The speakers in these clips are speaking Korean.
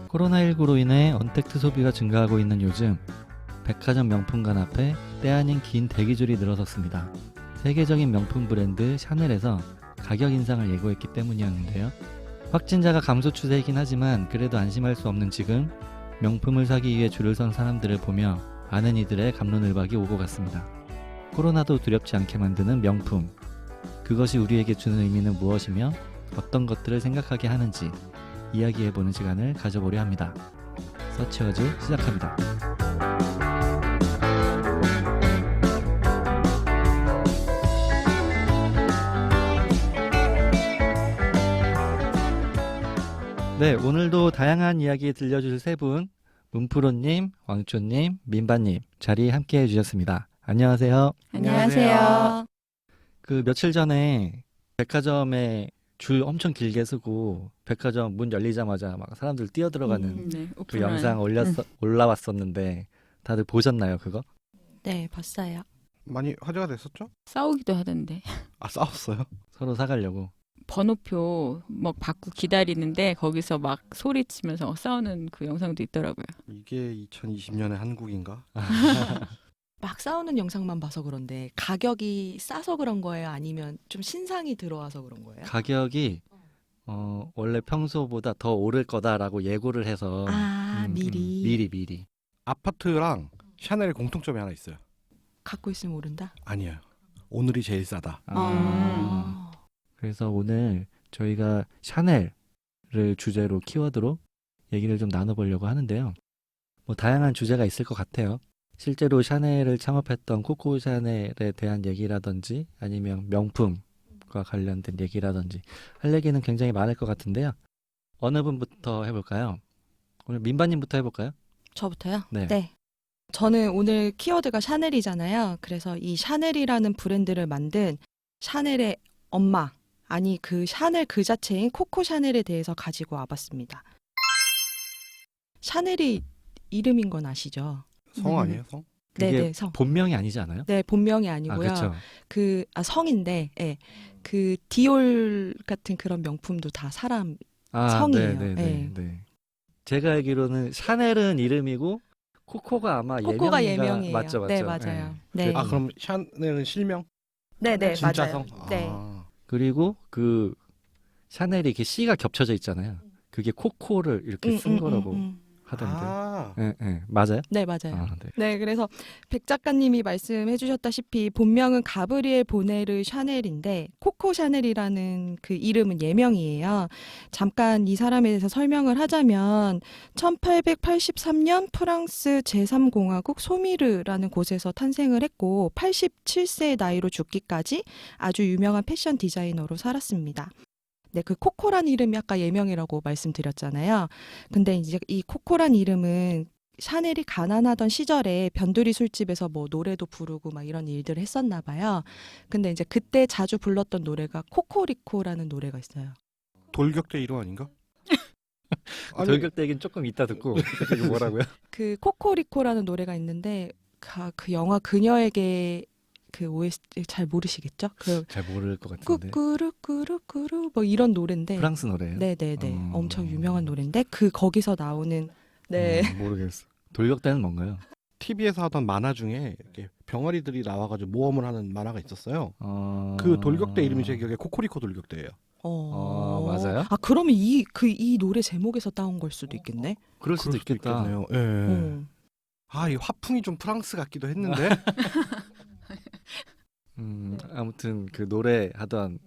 코로나19로 인해 언택트 소비가 증가하고 있는 요즘 백화점 명품관 앞에 때 아닌 긴 대기줄이 늘어섰습니다. 세계적인 명품 브랜드 샤넬에서 가격 인상을 예고했기 때문이었는데요. 확진자가 감소 추세이긴 하지만 그래도 안심할 수 없는 지금 명품을 사기 위해 줄을 선 사람들을 보며 많은 이들의 갑론을박이 오고 갔습니다. 코로나도 두렵지 않게 만드는 명품. 그것이 우리에게 주는 의미는 무엇이며 어떤 것들을 생각하게 하는지 이야기해보는 시간을 가져보려 합니다. 서치워즈 시작합니다. 네, 오늘도 다양한 이야기 들려주실 세 분, 문프로님, 왕초님, 민바님 자리 함께 해주셨습니다. 안녕하세요. 안녕하세요. 그 며칠 전에 백화점에 줄 엄청 길게 서고 백화점 문 열리자마자 막 사람들 뛰어들어가는 네, 그 영상 올라왔었는데 다들 보셨나요, 그거? 네, 봤어요. 많이 화제가 됐었죠? 싸우기도 하던데. 아, 싸웠어요? 서로 사가려고. 번호표 막 받고 기다리는데 거기서 막 소리치면서 싸우는 그 영상도 있더라고요. 이게 2020년의 한국인가? 막 싸우는 영상만 봐서 그런데 가격이 싸서 그런 거예요? 아니면 좀 신상이 들어와서 그런 거예요? 가격이 원래 평소보다 더 오를 거다라고 예고를 해서 미리 미리. 아파트랑 샤넬의 공통점이 하나 있어요. 갖고 있으면 오른다? 아니에요. 오늘이 제일 싸다. 그래서 오늘 저희가 샤넬을 주제로 키워드로 얘기를 좀 나눠보려고 하는데요. 뭐 다양한 주제가 있을 것 같아요. 실제로 샤넬을 창업했던 코코 샤넬에 대한 얘기라든지 아니면 명품과 관련된 얘기라든지 할 얘기는 굉장히 많을 것 같은데요. 어느 분부터 해볼까요? 오늘 민바님부터 해볼까요? 저부터요? 네. 저는 오늘 키워드가 샤넬이잖아요. 그래서 이 샤넬이라는 브랜드를 만든 샤넬의 엄마, 아니 그 샤넬 그 자체인 코코 샤넬에 대해서 가지고 와봤습니다. 샤넬이 이름인 건 아시죠? 성 아니에요, 성? 그게 네네, 성. 본명이 아니지 않아요? 네, 본명이 아니고요. 그렇죠. 성인데, 그 디올 같은 그런 명품도 다 사람 성이에요. 네. 제가 알기로는 샤넬은 이름이고 코코가 아마 코코가 예명인가? 예명이에요. 맞죠. 네, 맞아요. 네. 아, 그럼 샤넬은 실명? 네, 진짜 맞아요. 성? 네. 아, 그리고 그 샤넬이 이렇게 C가 겹쳐져 있잖아요. 그게 코코를 이렇게 쓴 거라고 하던데. 아, 네, 맞아요? 네, 맞아요. 네. 네, 그래서 백 작가님이 말씀해 주셨다시피 본명은 가브리엘 보네르 샤넬인데 코코 샤넬이라는 그 이름은 예명이에요. 잠깐 이 사람에 대해서 설명을 하자면 1883년 프랑스 제3공화국 소미르라는 곳에서 탄생을 했고 87세의 나이로 죽기까지 아주 유명한 패션 디자이너로 살았습니다. 네, 그 코코란 이름이 아까 예명이라고 말씀드렸잖아요. 근데 이제 이 코코란 이름은 샤넬이 가난하던 시절에 변두리 술집에서 뭐 노래도 부르고 막 이런 일들을 했었나 봐요. 근데 이제 그때 자주 불렀던 노래가 코코리코라는 노래가 있어요. 돌격대 이름 아닌가? 아니, 돌격대 얘기는 조금 이따 듣고 이거 뭐라고요? 그 코코리코라는 노래가 있는데 그 영화 그녀에게 그 OST 잘 모르시겠죠? 그 잘 모를 것 같은데. 꾸꾸루꾸루꾸루 뭐 이런 노래인데 프랑스 노래예요? 네네네. 엄청 유명한 노래인데 그 거기서 나오는 네. 모르겠어. 돌격대는 뭔가요? TV에서 하던 만화 중에 이렇게 병아리들이 나와가지고 모험을 하는 만화가 있었어요. 어... 그 돌격대 이름이 제 기억에 코코리코 돌격대예요. 맞아요? 그러면 이 노래 제목에서 따온 걸 수도 있겠네. 그럴 수도 있겠다. 있겠네요. 예. 아, 이 화풍이 좀 프랑스 같기도 했는데. 아무튼 그 노래 하던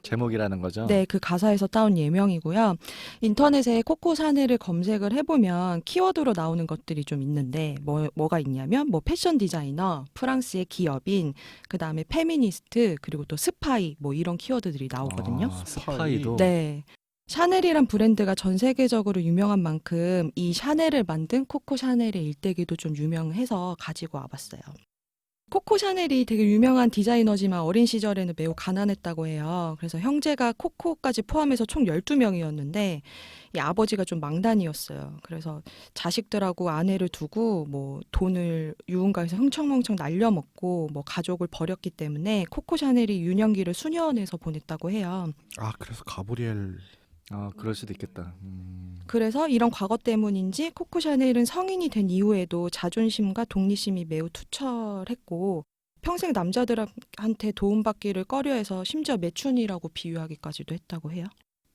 제목이라는 거죠. 네, 그 가사에서 따온 예명이고요. 인터넷에 코코 샤넬을 검색을 해보면 키워드로 나오는 것들이 좀 있는데 뭐가 있냐면 뭐 패션 디자이너, 프랑스의 기업인, 그 다음에 페미니스트, 그리고 또 스파이 뭐 이런 키워드들이 나오거든요. 스파이도. 네. 샤넬이란 브랜드가 전 세계적으로 유명한 만큼 이 샤넬을 만든 코코 샤넬의 일대기도 좀 유명해서 가지고 와봤어요. 코코 샤넬이 되게 유명한 디자이너지만 어린 시절에는 매우 가난했다고 해요. 그래서 형제가 코코까지 포함해서 총 12명이었는데 이 아버지가 좀 망단이었어요. 그래서 자식들하고 아내를 두고 뭐 돈을 유흥가에서 흥청망청 날려먹고 뭐 가족을 버렸기 때문에 코코 샤넬이 유년기를 수년에서 보냈다고 해요. 아, 그래서 가브리엘 그럴 수도 있겠다. 그래서 이런 과거 때문인지 코코 샤넬은 성인이 된 이후에도 자존심과 독립심이 매우 투철했고 평생 남자들한테 도움받기를 꺼려해서 심지어 매춘이라고 비유하기까지도 했다고 해요.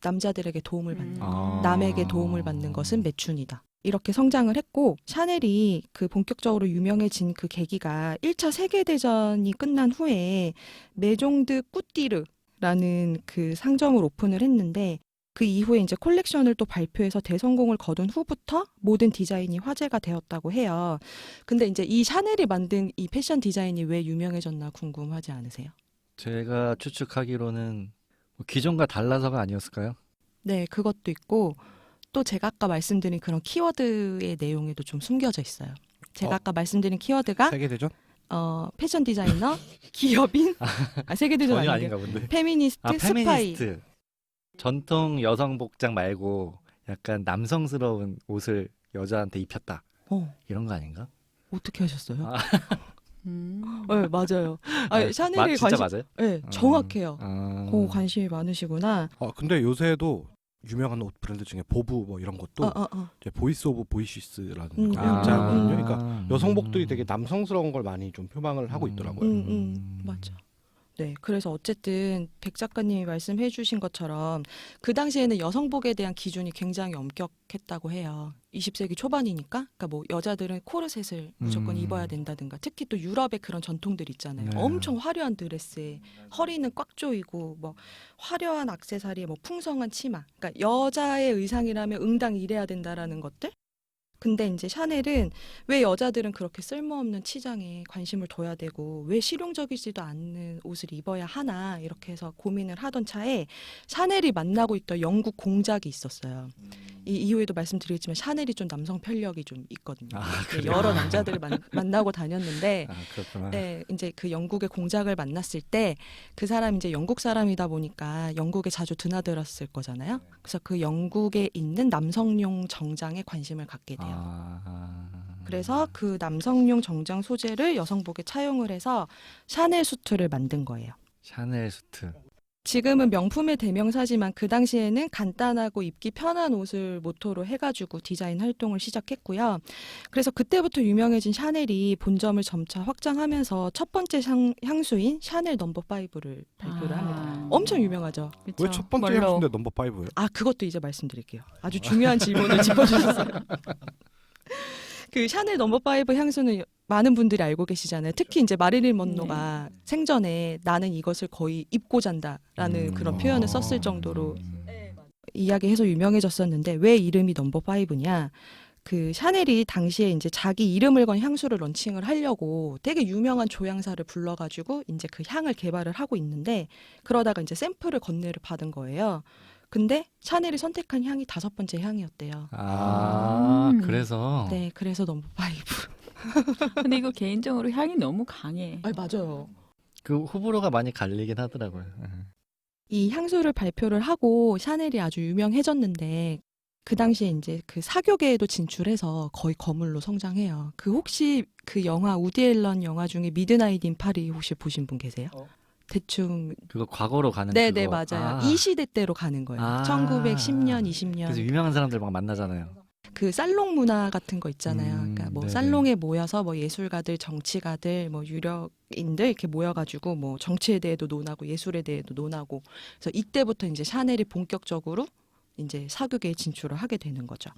남자들에게 도움을 받는 남에게 도움을 받는 것은 매춘이다. 이렇게 성장을 했고 샤넬이 그 본격적으로 유명해진 그 계기가 1차 세계대전이 끝난 후에 메종드 꾸띠르라는 그 상점을 오픈을 했는데 그 이후에 이제 콜렉션을 또 발표해서 대성공을 거둔 후부터 모든 디자인이 화제가 되었다고 해요. 근데 이제 이 샤넬이 만든 이 패션 디자인이 왜 유명해졌나 궁금하지 않으세요? 제가 추측하기로는 뭐 기존과 달라서가 아니었을까요? 네, 그것도 있고 또 제가 아까 말씀드린 그런 키워드의 내용에도 좀 숨겨져 있어요. 제가 아까 말씀드린 키워드가 세계대전? 패션 디자이너, 기업인, 세계대전 전혀 아닌데 아닌가 본데. 페미니스트, 스파이. 페미니스트. 전통 여성 복장 말고 약간 남성스러운 옷을 여자한테 입혔다. 이런 거 아닌가? 어떻게 하셨어요? 아. 네, 맞아요. 샤넬이 진짜 관심, 맞아요? 네, 정확해요. 아. 관심이 많으시구나. 근데 요새도 유명한 옷 브랜드 중에 보브 뭐 이런 것도 이제 보이스 오브 보이시스라는 문자거든요. 그러니까 여성복들이 되게 남성스러운 걸 많이 좀 표방을 하고 있더라고요. 맞아. 네, 그래서 어쨌든 백 작가님이 말씀해 주신 것처럼 그 당시에는 여성복에 대한 기준이 굉장히 엄격했다고 해요. 20세기 초반이니까. 그러니까 뭐 여자들은 코르셋을 무조건 입어야 된다든가. 특히 또 유럽의 그런 전통들 있잖아요. 네. 엄청 화려한 드레스에 허리는 꽉 조이고 뭐 화려한 액세서리에 뭐 풍성한 치마. 그러니까 여자의 의상이라면 응당 이래야 된다라는 것들. 근데 이제 샤넬은 왜 여자들은 그렇게 쓸모없는 치장에 관심을 둬야 되고 왜 실용적이지도 않는 옷을 입어야 하나 이렇게 해서 고민을 하던 차에 샤넬이 만나고 있던 영국 공작이 있었어요. 이 이후에도 말씀드리겠지만 샤넬이 좀 남성 편력이 좀 있거든요. 그래요? 여러 남자들을 만나고 다녔는데 그렇구나. 네, 이제 그 영국의 공작을 만났을 때 그 사람이 이제 영국 사람이다 보니까 영국에 자주 드나들었을 거잖아요. 그래서 그 영국에 있는 남성용 정장에 관심을 갖게 돼요. 그래서 그 남성용 정장 소재를 여성복에 차용을 해서 샤넬 수트를 만든 거예요. 샤넬 수트. 지금은 명품의 대명사지만 그 당시에는 간단하고 입기 편한 옷을 모토로 해가지고 디자인 활동을 시작했고요. 그래서 그때부터 유명해진 샤넬이 본점을 점차 확장하면서 첫 번째 향수인 샤넬 넘버 5를 발표를 합니다. 엄청 유명하죠. 왜 첫 번째 뭘로? 향수인데 넘버 5예요? 그것도 이제 말씀드릴게요. 아주 중요한 질문을 짚어주셨어요. 그 샤넬 넘버 5 향수는 많은 분들이 알고 계시잖아요. 특히 이제 마릴린 먼로가 생전에 나는 이것을 거의 입고 잔다라는 그런 표현을 썼을 정도로 이야기해서 유명해졌었는데 왜 이름이 넘버 5냐? 그 샤넬이 당시에 이제 자기 이름을 건 향수를 런칭을 하려고 되게 유명한 조향사를 불러가지고 이제 그 향을 개발을 하고 있는데 그러다가 이제 샘플을 건네를 받은 거예요. 근데 샤넬이 선택한 향이 5번째 향이었대요. 그래서. 네, 그래서 넘버 5. 근데 이거 개인적으로 향이 너무 강해. 맞아요. 그 호불호가 많이 갈리긴 하더라고요. 이 향수를 발표를 하고 샤넬이 아주 유명해졌는데 그 당시에 이제 그 사교계에도 진출해서 거의 거물로 성장해요. 그 혹시 그 영화 우디 앨런 영화 중에 미드나잇 인 파리 혹시 보신 분 계세요? 대충 그거 과거로 가는 네네 그거. 맞아요. 이 시대 때로 가는 거예요. 1910년, 20년. 그래서 유명한 사람들 막 만나잖아요. 그 살롱 문화 같은 거 있잖아요. 그러니까 뭐 네네. 살롱에 모여서 뭐 예술가들, 정치가들, 뭐 유력인들 이렇게 모여가지고 뭐 정치에 대해도 논하고 예술에 대해도 논하고. 그래서 이때부터 이제 샤넬이 본격적으로 이제 사교계에 진출을 하게 되는 거죠.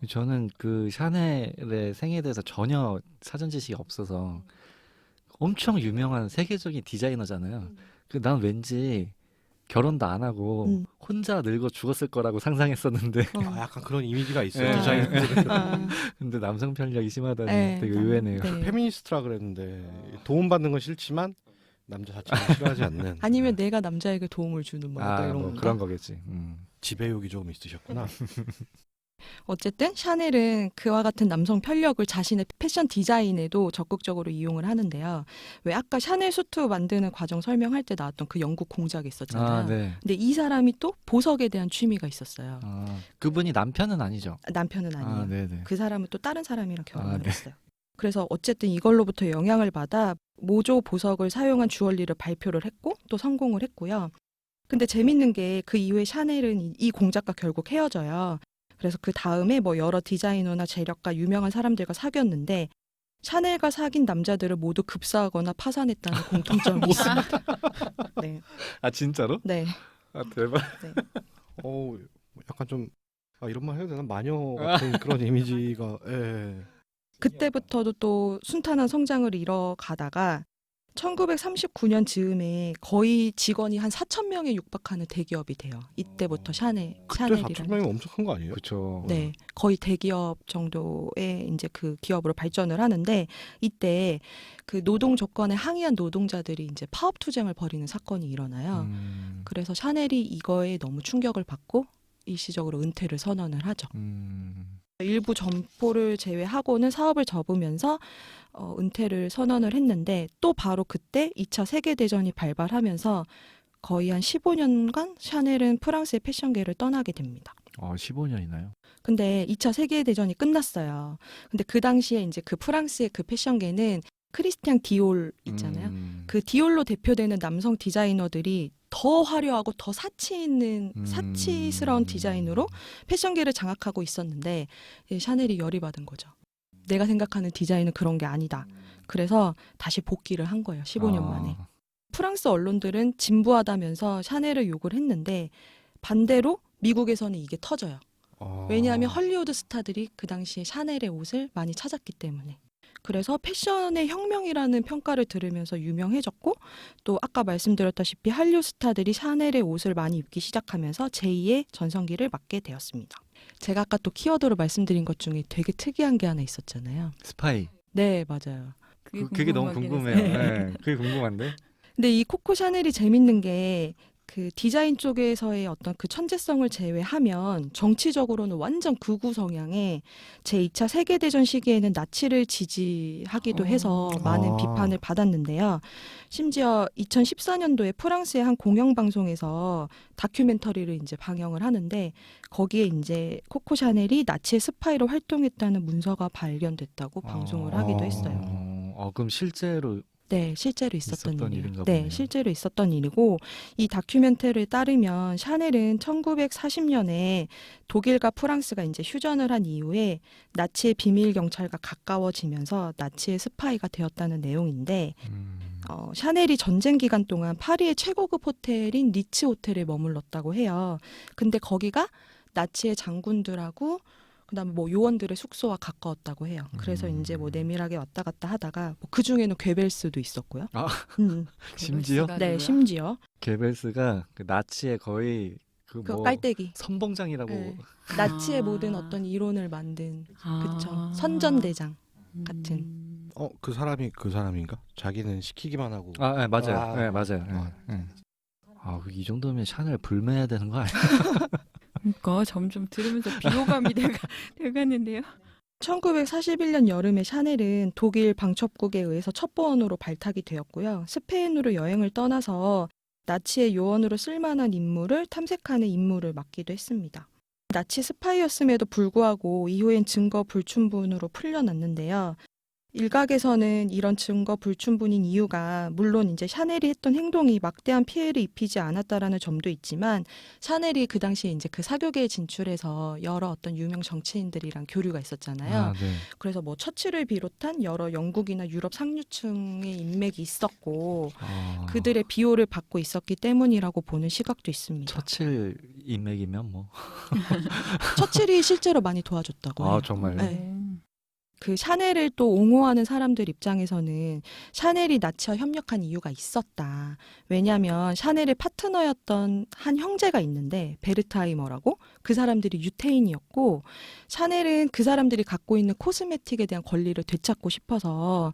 저는 그 샤넬의 생애에 대해서 전혀 사전 지식이 없어서 엄청 유명한 세계적인 디자이너잖아요. 난 왠지 결혼도 안 하고 혼자 늙어 죽었을 거라고 상상했었는데 약간 그런 이미지가 있어요. 네. 디자인들은. 근데 남성 편력이 심하다니 네. 되게 의외네요. 네. 페미니스트라 그랬는데 도움받는 건 싫지만 남자 자체가 싫어하지 않는. 아니면 내가 남자에게 도움을 주는 뭐 이런 뭐 건가? 그런 거겠지. 지배욕이 조금 있으셨구나. 어쨌든 샤넬은 그와 같은 남성 편력을 자신의 패션 디자인에도 적극적으로 이용을 하는데요. 왜 아까 샤넬 수트 만드는 과정 설명할 때 나왔던 그 영국 공작이 있었잖아요. 네. 근데 이 사람이 또 보석에 대한 취미가 있었어요. 그분이 남편은 아니죠. 남편은 아니에요. 네네. 그 사람은 또 다른 사람이랑 결혼을 네. 했어요. 그래서 어쨌든 이걸로부터 영향을 받아 모조 보석을 사용한 주얼리를 발표를 했고 또 성공을 했고요. 근데 재밌는 게 그 이후에 샤넬은 이 공작과 결국 헤어져요. 그래서 그 다음에 뭐 여러 디자이너나 재력가 유명한 사람들과 사귀었는데 샤넬과 사귄 남자들을 모두 급사하거나 파산했다는 공통점이 있습니다. 네. 아 진짜로? 네. 아 대박. 네. 약간 좀 이런 말 해도 되나 마녀 같은 그런 이미지가. 예. 그때부터도 또 순탄한 성장을 이뤄가다가 1939년 즈음에 거의 직원이 한 4,000명에 육박하는 대기업이 돼요. 이때부터 그때 샤넬이라는. 4,000명이면 엄청 큰 거 아니에요? 그렇죠. 네, 거의 대기업 정도의 이제 그 기업으로 발전을 하는데 이때 그 노동 조건에 항의한 노동자들이 이제 파업 투쟁을 벌이는 사건이 일어나요. 그래서 샤넬이 이거에 너무 충격을 받고 일시적으로 은퇴를 선언을 하죠. 일부 점포를 제외하고는 사업을 접으면서 은퇴를 선언을 했는데 또 바로 그때 2차 세계대전이 발발하면서 거의 한 15년간 샤넬은 프랑스의 패션계를 떠나게 됩니다. 15년이나요? 근데 2차 세계대전이 끝났어요. 근데 그 당시에 이제 그 프랑스의 그 패션계는 크리스티앙 디올 있잖아요. 그 디올로 대표되는 남성 디자이너들이 더 화려하고 더 사치 있는 사치스러운 디자인으로 패션계를 장악하고 있었는데 샤넬이 열이 받은 거죠. 내가 생각하는 디자인은 그런 게 아니다. 그래서 다시 복귀를 한 거예요. 15년 만에. 프랑스 언론들은 진부하다면서 샤넬을 욕을 했는데 반대로 미국에서는 이게 터져요. 왜냐하면 헐리우드 스타들이 그 당시에 샤넬의 옷을 많이 찾았기 때문에. 그래서 패션의 혁명이라는 평가를 들으면서 유명해졌고 또 아까 말씀드렸다시피 한류 스타들이 샤넬의 옷을 많이 입기 시작하면서 제2의 전성기를 맞게 되었습니다. 제가 아까 또 키워드로 말씀드린 것 중에 되게 특이한 게 하나 있었잖아요. 스파이. 네, 맞아요. 그게 너무 궁금해요. 네, 그게 궁금한데. 근데 이 코코 샤넬이 재밌는 게 그 디자인 쪽에서의 어떤 그 천재성을 제외하면 정치적으로는 완전 극우 성향의 제2차 세계대전 시기에는 나치를 지지하기도 해서 많은 비판을 받았는데요. 심지어 2014년도에 프랑스의 한 공영방송에서 다큐멘터리를 이제 방영을 하는데 거기에 이제 코코 샤넬이 나치의 스파이로 활동했다는 문서가 발견됐다고 방송을 하기도 했어요. 그럼 실제로 네, 실제로 있었던 일이에요. 일인가 네, 보네요. 실제로 있었던 일이고 이 다큐멘터리에 따르면 샤넬은 1940년에 독일과 프랑스가 이제 휴전을 한 이후에 나치의 비밀 경찰과 가까워지면서 나치의 스파이가 되었다는 내용인데 샤넬이 전쟁 기간 동안 파리의 최고급 호텔인 리츠 호텔에 머물렀다고 해요. 근데 거기가 나치의 장군들하고 그다음에 뭐 요원들의 숙소와 가까웠다고 해요. 그래서 이제 뭐 내밀하게 왔다 갔다 하다가 뭐 그 중에는 괴벨스도 있었고요. 심지어? 네, 심지어 게벨스가 그 나치의 거의 그 깔때기. 선봉장이라고. 네. 나치의 모든 어떤 이론을 만든 그쵸 선전대장 같은. 그 사람이 그 사람인가? 자기는 시키기만 하고. 네, 맞아요. 네, 맞아요. 이 정도면 샤넬 불매해야 되는 거 아니에요? 그러니까 점점 들으면서 비호감이 돼가는데요. 1941년 여름에 샤넬은 독일 방첩국에 의해서 첩보원으로 발탁이 되었고요. 스페인으로 여행을 떠나서 나치의 요원으로 쓸만한 인물을 탐색하는 임무를 맡기도 했습니다. 나치 스파이였음에도 불구하고 이후엔 증거 불충분으로 풀려났는데요. 일각에서는 이런 증거 불충분인 이유가 물론 이제 샤넬이 했던 행동이 막대한 피해를 입히지 않았다라는 점도 있지만 샤넬이 그 당시에 이제 그 사교계에 진출해서 여러 어떤 유명 정치인들이랑 교류가 있었잖아요. 네. 그래서 뭐 처칠을 비롯한 여러 영국이나 유럽 상류층의 인맥이 있었고 그들의 비호를 받고 있었기 때문이라고 보는 시각도 있습니다. 처칠 인맥이면 뭐. 처칠이 실제로 많이 도와줬다고 해요. 정말요? 네. 그 샤넬을 또 옹호하는 사람들 입장에서는 샤넬이 나치와 협력한 이유가 있었다. 왜냐하면 샤넬의 파트너였던 한 형제가 있는데 베르트하이머라고 그 사람들이 유태인이었고 샤넬은 그 사람들이 갖고 있는 코스메틱에 대한 권리를 되찾고 싶어서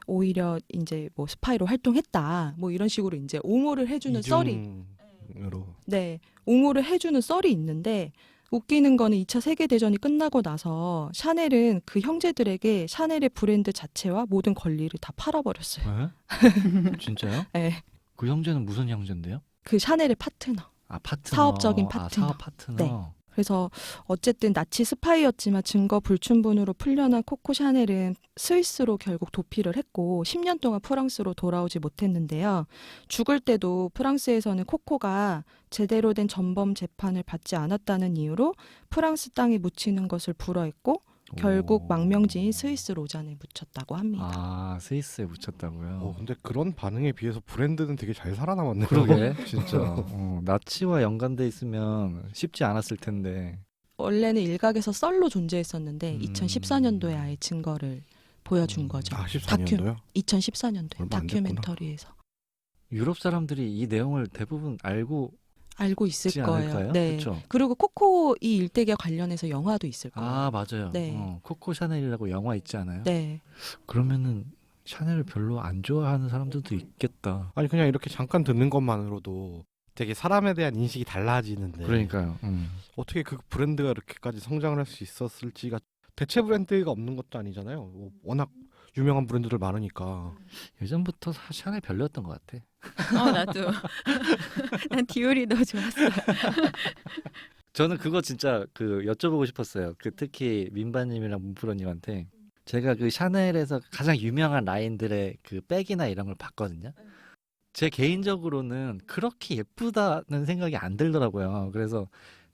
오히려 이제 뭐 스파이로 활동했다. 뭐 이런 식으로 이제 옹호를 해주는 옹호를 해주는 썰이 있는데 웃기는 거는 2차 세계대전이 끝나고 나서 샤넬은 그 형제들에게 샤넬의 브랜드 자체와 모든 권리를 다 팔아버렸어요. 진짜요? 네. 그 형제는 무슨 형제인데요? 그 샤넬의 파트너. 파트너. 사업적인 파트너. 사업 파트너. 네. 그래서 어쨌든 나치 스파이였지만 증거 불충분으로 풀려난 코코 샤넬은 스위스로 결국 도피를 했고 10년 동안 프랑스로 돌아오지 못했는데요. 죽을 때도 프랑스에서는 코코가 제대로 된 전범 재판을 받지 않았다는 이유로 프랑스 땅에 묻히는 것을 불허했고 결국 망명지인 스위스 로잔에 묻혔다고 합니다. 아, 스위스에 묻혔다고요? 근데 그런 반응에 비해서 브랜드는 되게 잘 살아남았네요. 그러게, 진짜. 나치와 연관돼 있으면 쉽지 않았을 텐데. 원래는 일각에서 썰로 존재했었는데 2014년도에 음. 아예 증거를 보여준 거죠. 14년도요? 2014년도에 얼마 안 됐구나. 다큐멘터리에서. 유럽 사람들이 이 내용을 대부분 알고 알고 있지 있을 거예요. 않을까요? 네. 그렇죠. 그리고 코코 이 일대기와 관련해서 영화도 있을 거예요. 아, 맞아요. 네. 코코 샤넬이라고 영화 있지 않아요? 네. 그러면은 샤넬을 별로 안 좋아하는 사람들도 있겠다. 아니 그냥 이렇게 잠깐 듣는 것만으로도 되게 사람에 대한 인식이 달라지는데 그러니까요. 어떻게 그 브랜드가 이렇게까지 성장을 할 수 있었을지가 대체 브랜드가 없는 것도 아니잖아요. 워낙 유명한 브랜드들 많으니까. 예전부터 샤넬 별로였던 것 같아. 나도. 난 디올이 더 좋았어요. 저는 그거 진짜 여쭤보고 싶었어요. 특히 민바님이랑 문프로님한테 제가 그 샤넬에서 가장 유명한 라인들의 그 백이나 이런 걸 봤거든요. 제 개인적으로는 그렇게 예쁘다는 생각이 안 들더라고요. 그래서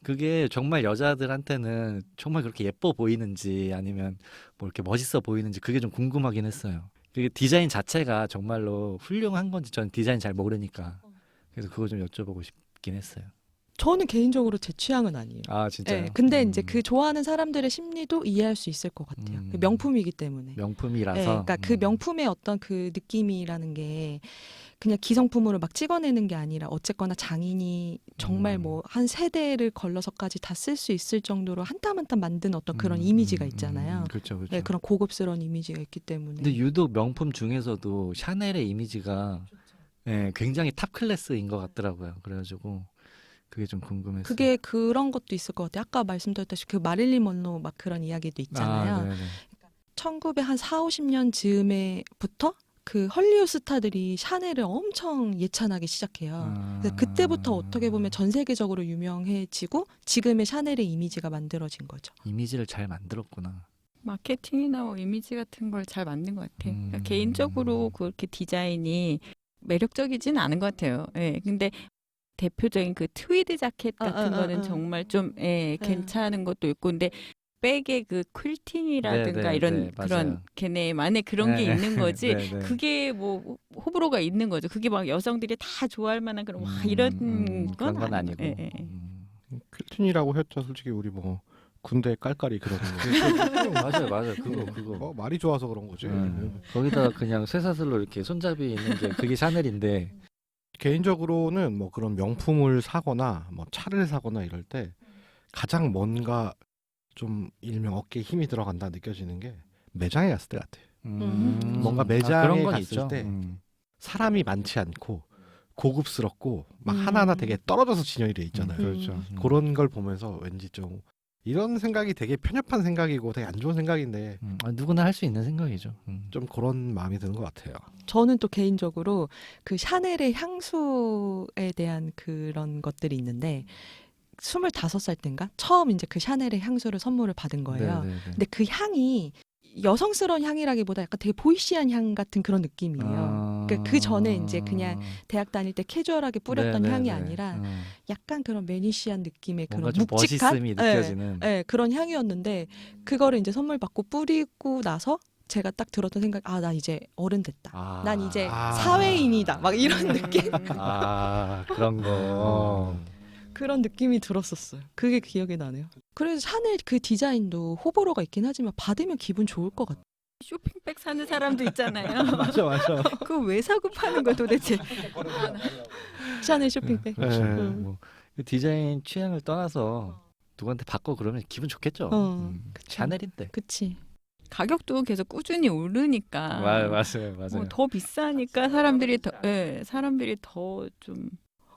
그게 정말 여자들한테는 정말 그렇게 예뻐 보이는지 아니면 뭐 이렇게 멋있어 보이는지 그게 좀 궁금하긴 했어요. 그게 디자인 자체가 정말로 훌륭한 건지 저는 디자인 잘 모르니까 그래서 그거 좀 여쭤보고 싶긴 했어요. 저는 개인적으로 제 취향은 아니에요. 아, 진짜요? 네, 근데 이제 그 좋아하는 사람들의 심리도 이해할 수 있을 것 같아요. 그 명품이기 때문에. 명품이라서. 네, 그러니까 그 명품의 어떤 그 느낌이라는 게 그냥 기성품으로 막 찍어내는 게 아니라 어쨌거나 장인이 정말 뭐 한 세대를 걸러서까지 다 쓸 수 있을 정도로 한 땀 한 땀 만든 어떤 그런 이미지가 있잖아요. 그렇죠, 그렇죠. 네, 그런 고급스러운 이미지가 있기 때문에. 근데 유독 명품 중에서도 샤넬의 이미지가 네, 굉장히 탑 클래스인 것 같더라고요. 그래가지고 그게 좀 궁금했어요. 그게 그런 것도 있을 것 같아요. 아까 말씀드렸다시피 그 마릴린 먼로 막 그런 이야기도 있잖아요. 네네. 1940년 즈음에부터 그 헐리우드 스타들이 샤넬을 엄청 예찬하기 시작해요. 그래서 그때부터 어떻게 보면 전 세계적으로 유명해지고 지금의 샤넬의 이미지가 만들어진 거죠. 이미지를 잘 만들었구나. 마케팅이나 뭐 이미지 같은 걸 잘 만든 것 같아. 그러니까 개인적으로 그렇게 디자인이 매력적이진 않은 것 같아요. 예. 근데 대표적인 그 트위드 자켓 같은 거는 정말 좀 괜찮은 것도 있고, 근데 백의 그 퀼팅이라든가 네, 이런 네, 그런 맞아요. 걔네만의 그런 게 네, 있는 거지. 네, 네. 그게 뭐 호불호가 있는 거죠. 그게 막 여성들이 다 좋아할 만한 그런 와 이런 그런 건 아니고. 아니고. 예, 예. 퀼틴이라고 했죠. 솔직히 우리 뭐 군대 깔깔이 그런 거. 맞아요. 그거. 말이 좋아서 그런 거지. 거기다가 그냥 쇠사슬로 이렇게 손잡이 있는 게 그게 샤넬인데. 개인적으로는 뭐 그런 명품을 사거나 뭐 차를 사거나 이럴 때 가장 뭔가 좀 일명 어깨에 힘이 들어간다 느껴지는 게 매장에 갔을 때 같아요. 뭔가 매장에 그런 건 갔을 있죠. 때 사람이 많지 않고 고급스럽고 막 하나하나 되게 떨어져서 진열이 돼 있잖아요. 그렇죠. 그런 걸 보면서 왠지 좀 이런 생각이 되게 편협한 생각이고 되게 안 좋은 생각인데 누구나 할 수 있는 생각이죠. 좀 그런 마음이 드는 것 같아요. 저는 또 개인적으로 그 샤넬의 향수에 대한 그런 것들이 있는데 25살 때인가 처음 이제 그 샤넬의 향수를 선물을 받은 거예요. 네네네. 근데 그 향이 여성스러운 향이라기보다 약간 되게 보이시한 향 같은 그런 느낌이에요. 그러니까 그 전에 이제 그냥 대학 다닐 때 캐주얼하게 뿌렸던 네네네. 향이 아니라 약간 그런 매니시한 느낌의 뭔가 그런 좀 묵직한 멋있음이 느껴지는. 네, 그런 향이었는데 그거를 이제 선물 받고 뿌리고 나서 제가 딱 들었던 생각, 나 이제 어른 됐다. 난 이제 사회인이다. 막 이런 느낌. 그런 거. 그런 느낌이 들었었어요. 그게 기억이 나네요. 그래서 샤넬 그 디자인도 호불호가 있긴 하지만 받으면 기분 좋을 것 같아요. 쇼핑백 사는 사람도 있잖아요. 맞아. 그거 왜 사고 파는 거야 도대체? 샤넬 쇼핑백. 뭐 디자인 취향을 떠나서 누구한테 받고 그러면 기분 좋겠죠. 샤넬인데. 그치. 가격도 계속 꾸준히 오르니까. 맞아요. 더 비싸니까 사람들이 더 좀.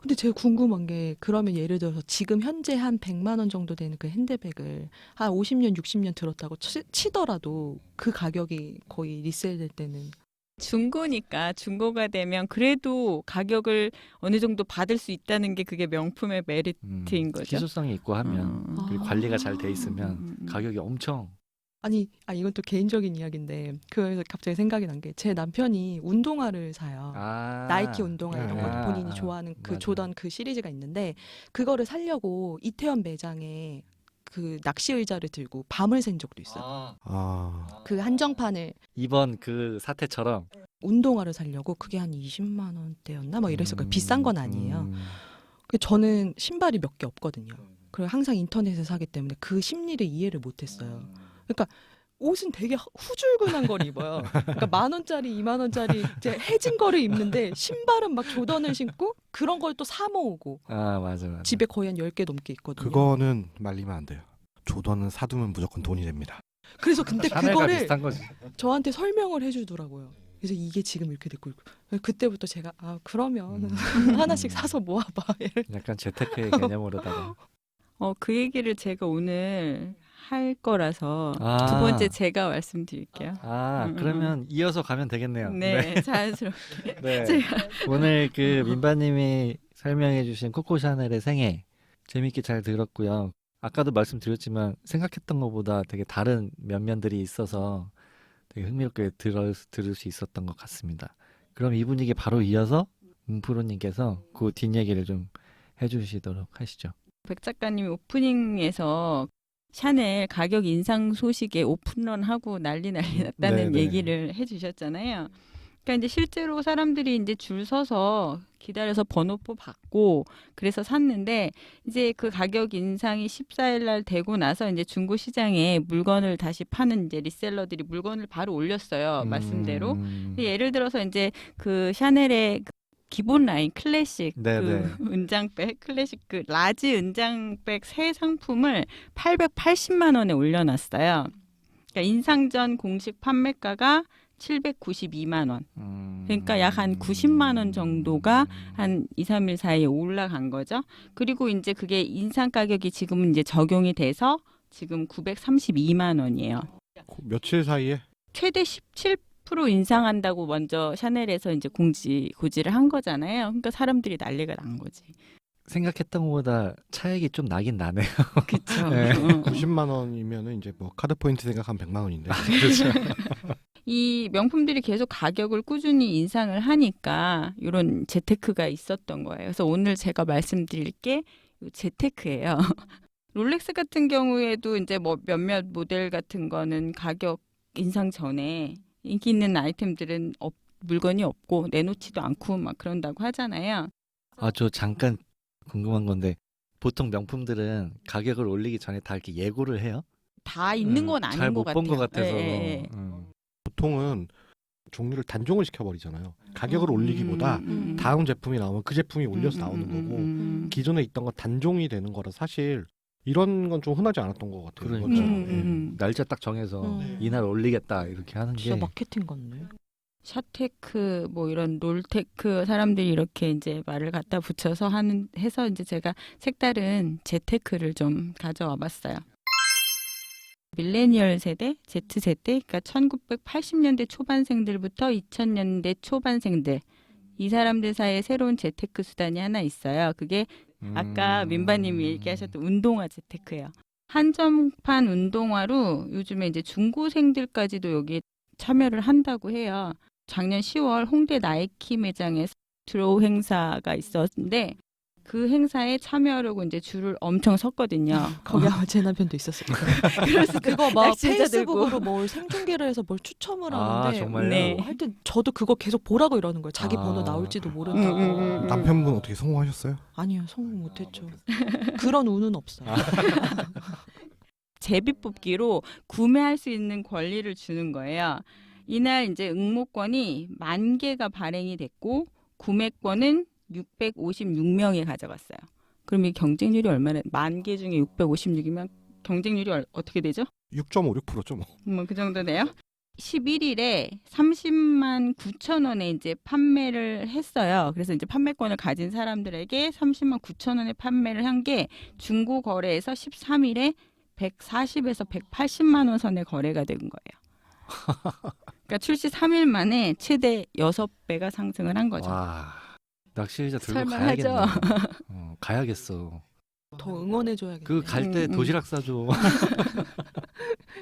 근데 제가 궁금한 게 그러면 예를 들어서 지금 현재 한 100만 원 정도 되는 그 핸드백을 한 50년, 60년 들었다고 치더라도 그 가격이 거의 리셀될 때는 중고니까 중고가 되면 그래도 가격을 어느 정도 받을 수 있다는 게 그게 명품의 메리트인 거죠. 기술성이 있고 하면 그리고 관리가 잘 돼 있으면 음. 가격이 엄청 아니, 이건 또 개인적인 이야기인데 그래서 갑자기 생각이 난 게 제 남편이 운동화를 사요. 나이키 운동화 이런 거 아, 본인이 좋아하는 그 맞아. 조던 그 시리즈가 있는데 그거를 사려고 이태원 매장에 그 낚시 의자를 들고 밤을 샌 적도 있어요. 그 한정판을 이번 그 사태처럼 운동화를 사려고 그게 한 20만 원대였나 뭐 이래서 비싼 건 아니에요. 음. 저는 신발이 몇 개 없거든요. 그리고 항상 인터넷에서 사기 때문에 그 심리를 이해를 못했어요. 그러니까 옷은 되게 후줄근한 걸 입어요. 그러니까 10,000원짜리, 20,000원짜리 이제 해진 거를 입는데 신발은 막 조던을 신고 그런 걸 또 사 모으고 맞아. 집에 거의 한 10개 넘게 있거든요. 그거는 말리면 안 돼요. 조던은 사두면 무조건 돈이 됩니다. 그래서 근데 샤넬과 그거를 비슷한 거지. 저한테 설명을 해주더라고요. 그래서 이게 지금 이렇게 됐고 그때부터 제가 그러면 하나씩 사서 모아봐. 약간 재테크의 개념으로다가 그 얘기를 제가 오늘 할 거라서 아. 두 번째 제가 말씀드릴게요. 그러면 이어서 가면 되겠네요. 네, 자연스럽게. 네. 제가 오늘 그 민바님이 설명해주신 코코 샤넬의 생애 재밌게 잘 들었고요. 아까도 말씀드렸지만 생각했던 것보다 되게 다른 면면들이 있어서 되게 흥미롭게 들을 수 있었던 것 같습니다. 그럼 이 분위기 바로 이어서 문프로님께서 그 뒷얘기를 좀 해주시도록 하시죠. 백 작가님이 오프닝에서 샤넬 가격 인상 소식에 오픈런하고 난리 났다는 네네. 얘기를 해주셨잖아요. 그러니까 이제 실제로 사람들이 이제 줄 서서 기다려서 번호표 받고 그래서 샀는데 이제 그 가격 인상이 14일 날 되고 나서 이제 중고 시장에 물건을 다시 파는 이제 리셀러들이 물건을 바로 올렸어요. 말씀대로. 근데 예를 들어서 이제 그 샤넬의 그 기본 라인 클래식 네네. 그 은장백 클래식 그 라지 은장백 새 상품을 880만 원에 올려놨어요. 그러니까 인상 전 공식 판매가가 792만 원. 그러니까 약 한 90만 원 정도가 한 2, 3일 사이에 올라간 거죠. 그리고 이제 그게 인상 가격이 지금은 이제 적용이 돼서 지금 932만 원이에요. 며칠 사이에 최대 17% 인상한다고 먼저 샤넬에서 이제 고지를 한 거잖아요. 그러니까 사람들이 난리가 난 거지. 생각했던 것보다 차액이 좀 나긴 나네요. 그렇죠. 네. 90만 원이면은 이제 뭐 카드 포인트 생각하면 100만 원인데. 그렇죠. 이 명품들이 계속 가격을 꾸준히 인상을 하니까 이런 재테크가 있었던 거예요. 그래서 오늘 제가 말씀드릴 게 재테크예요. 롤렉스 같은 경우에도 이제 뭐 몇몇 모델 같은 거는 가격 인상 전에 인기 있는 아이템들은 물건이 없고 내놓지도 않고 막 그런다고 하잖아요. 저 잠깐 궁금한 건데 보통 명품들은 가격을 올리기 전에 다 이렇게 예고를 해요? 다 있는 건 아닌 잘 것 못 같아요. 본 것 같아서. 예, 예. 보통은 종류를 단종을 시켜버리잖아요. 가격을 올리기보다 다음 제품이 나오면 그 제품이 올려서 나오는 거고 기존에 있던 건 단종이 되는 거라 사실 이런 건 좀 흔하지 않았던 것 같아요. 그러니까. 이것처럼. 날짜 딱 정해서 음. 이날 올리겠다 이렇게 하는 진짜 게 마케팅 같네. 샤테크 뭐 이런 롤테크 사람들이 이렇게 이제 말을 갖다 붙여서 해서 이제 제가 색다른 재테크를 좀 가져와 봤어요. 밀레니얼 세대, Z세대, 그러니까 1980년대 초반생들부터 2000년대 초반생들 이 사람들 사이에 새로운 재테크 수단이 하나 있어요. 그게 아까 민바님이 얘기하셨던 운동화 재테크예요. 한정판 운동화로 요즘에 이제 중고생들까지도 여기 참여를 한다고 해요. 작년 10월 홍대 나이키 매장에서 드로우 행사가 있었는데 그 행사에 참여하려고 이제 줄을 엄청 섰거든요. 거기 아마 제 남편도 있었을 거예요. 그래서 그거 막 낚시 의자 페이스북으로 들고. 뭘 생중계를 해서 뭘 추첨을 아, 하는데 정말요? 네. 하여튼 저도 그거 계속 보라고 이러는 거예요. 자기 아. 번호 나올지도 모른다고. 남편분 어떻게 성공하셨어요? 아니요, 성공 못했죠. 그런 운은 없어요. 제비 뽑기로 구매할 수 있는 권리를 주는 거예요. 이날 이제 응모권이 10,000개가 발행이 됐고 구매권은 656명이 가져갔어요. 그럼 이 경쟁률이 얼마나 10,000개 중에 656이면 경쟁률이 어떻게 되죠? 6.56%죠 뭐. 뭐 그 정도네요. 11일에 30만 9천 원에 이제 판매를 했어요. 그래서 이제 판매권을 가진 사람들에게 30만 9천 원에 판매를 한 게 중고 거래에서 13일에 140에서 180만 원 선에 거래가 된 거예요. 그러니까 그러니까 출시 3일 만에 최대 6배가 상승을 한 거죠. 와, 낚시의자 들고 설만하죠? 가야겠네. 가야겠어. 더 응원해줘야겠네. 그 갈 때 도시락 싸줘.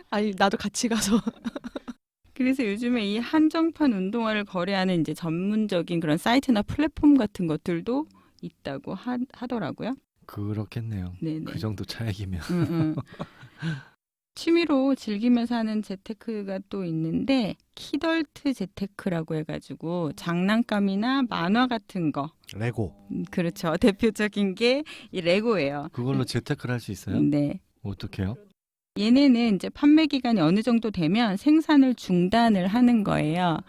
아니 나도 같이 가서. 그래서 요즘에 이 한정판 운동화를 거래하는 이제 전문적인 그런 사이트나 플랫폼 같은 것들도 있다고 하더라고요. 그렇겠네요. 네네. 그 정도 차액이면. 취미로 즐기면서 하는 재테크가 또 있는데 키덜트 재테크라고 해가지고 장난감이나 만화 같은 거. 레고. 그렇죠. 대표적인 게 이 레고예요. 그걸로 재테크를 할 수 있어요? 네. 어떻게요? 얘네는 이제 판매 기간이 어느 정도 되면 생산을 중단을 하는 거예요.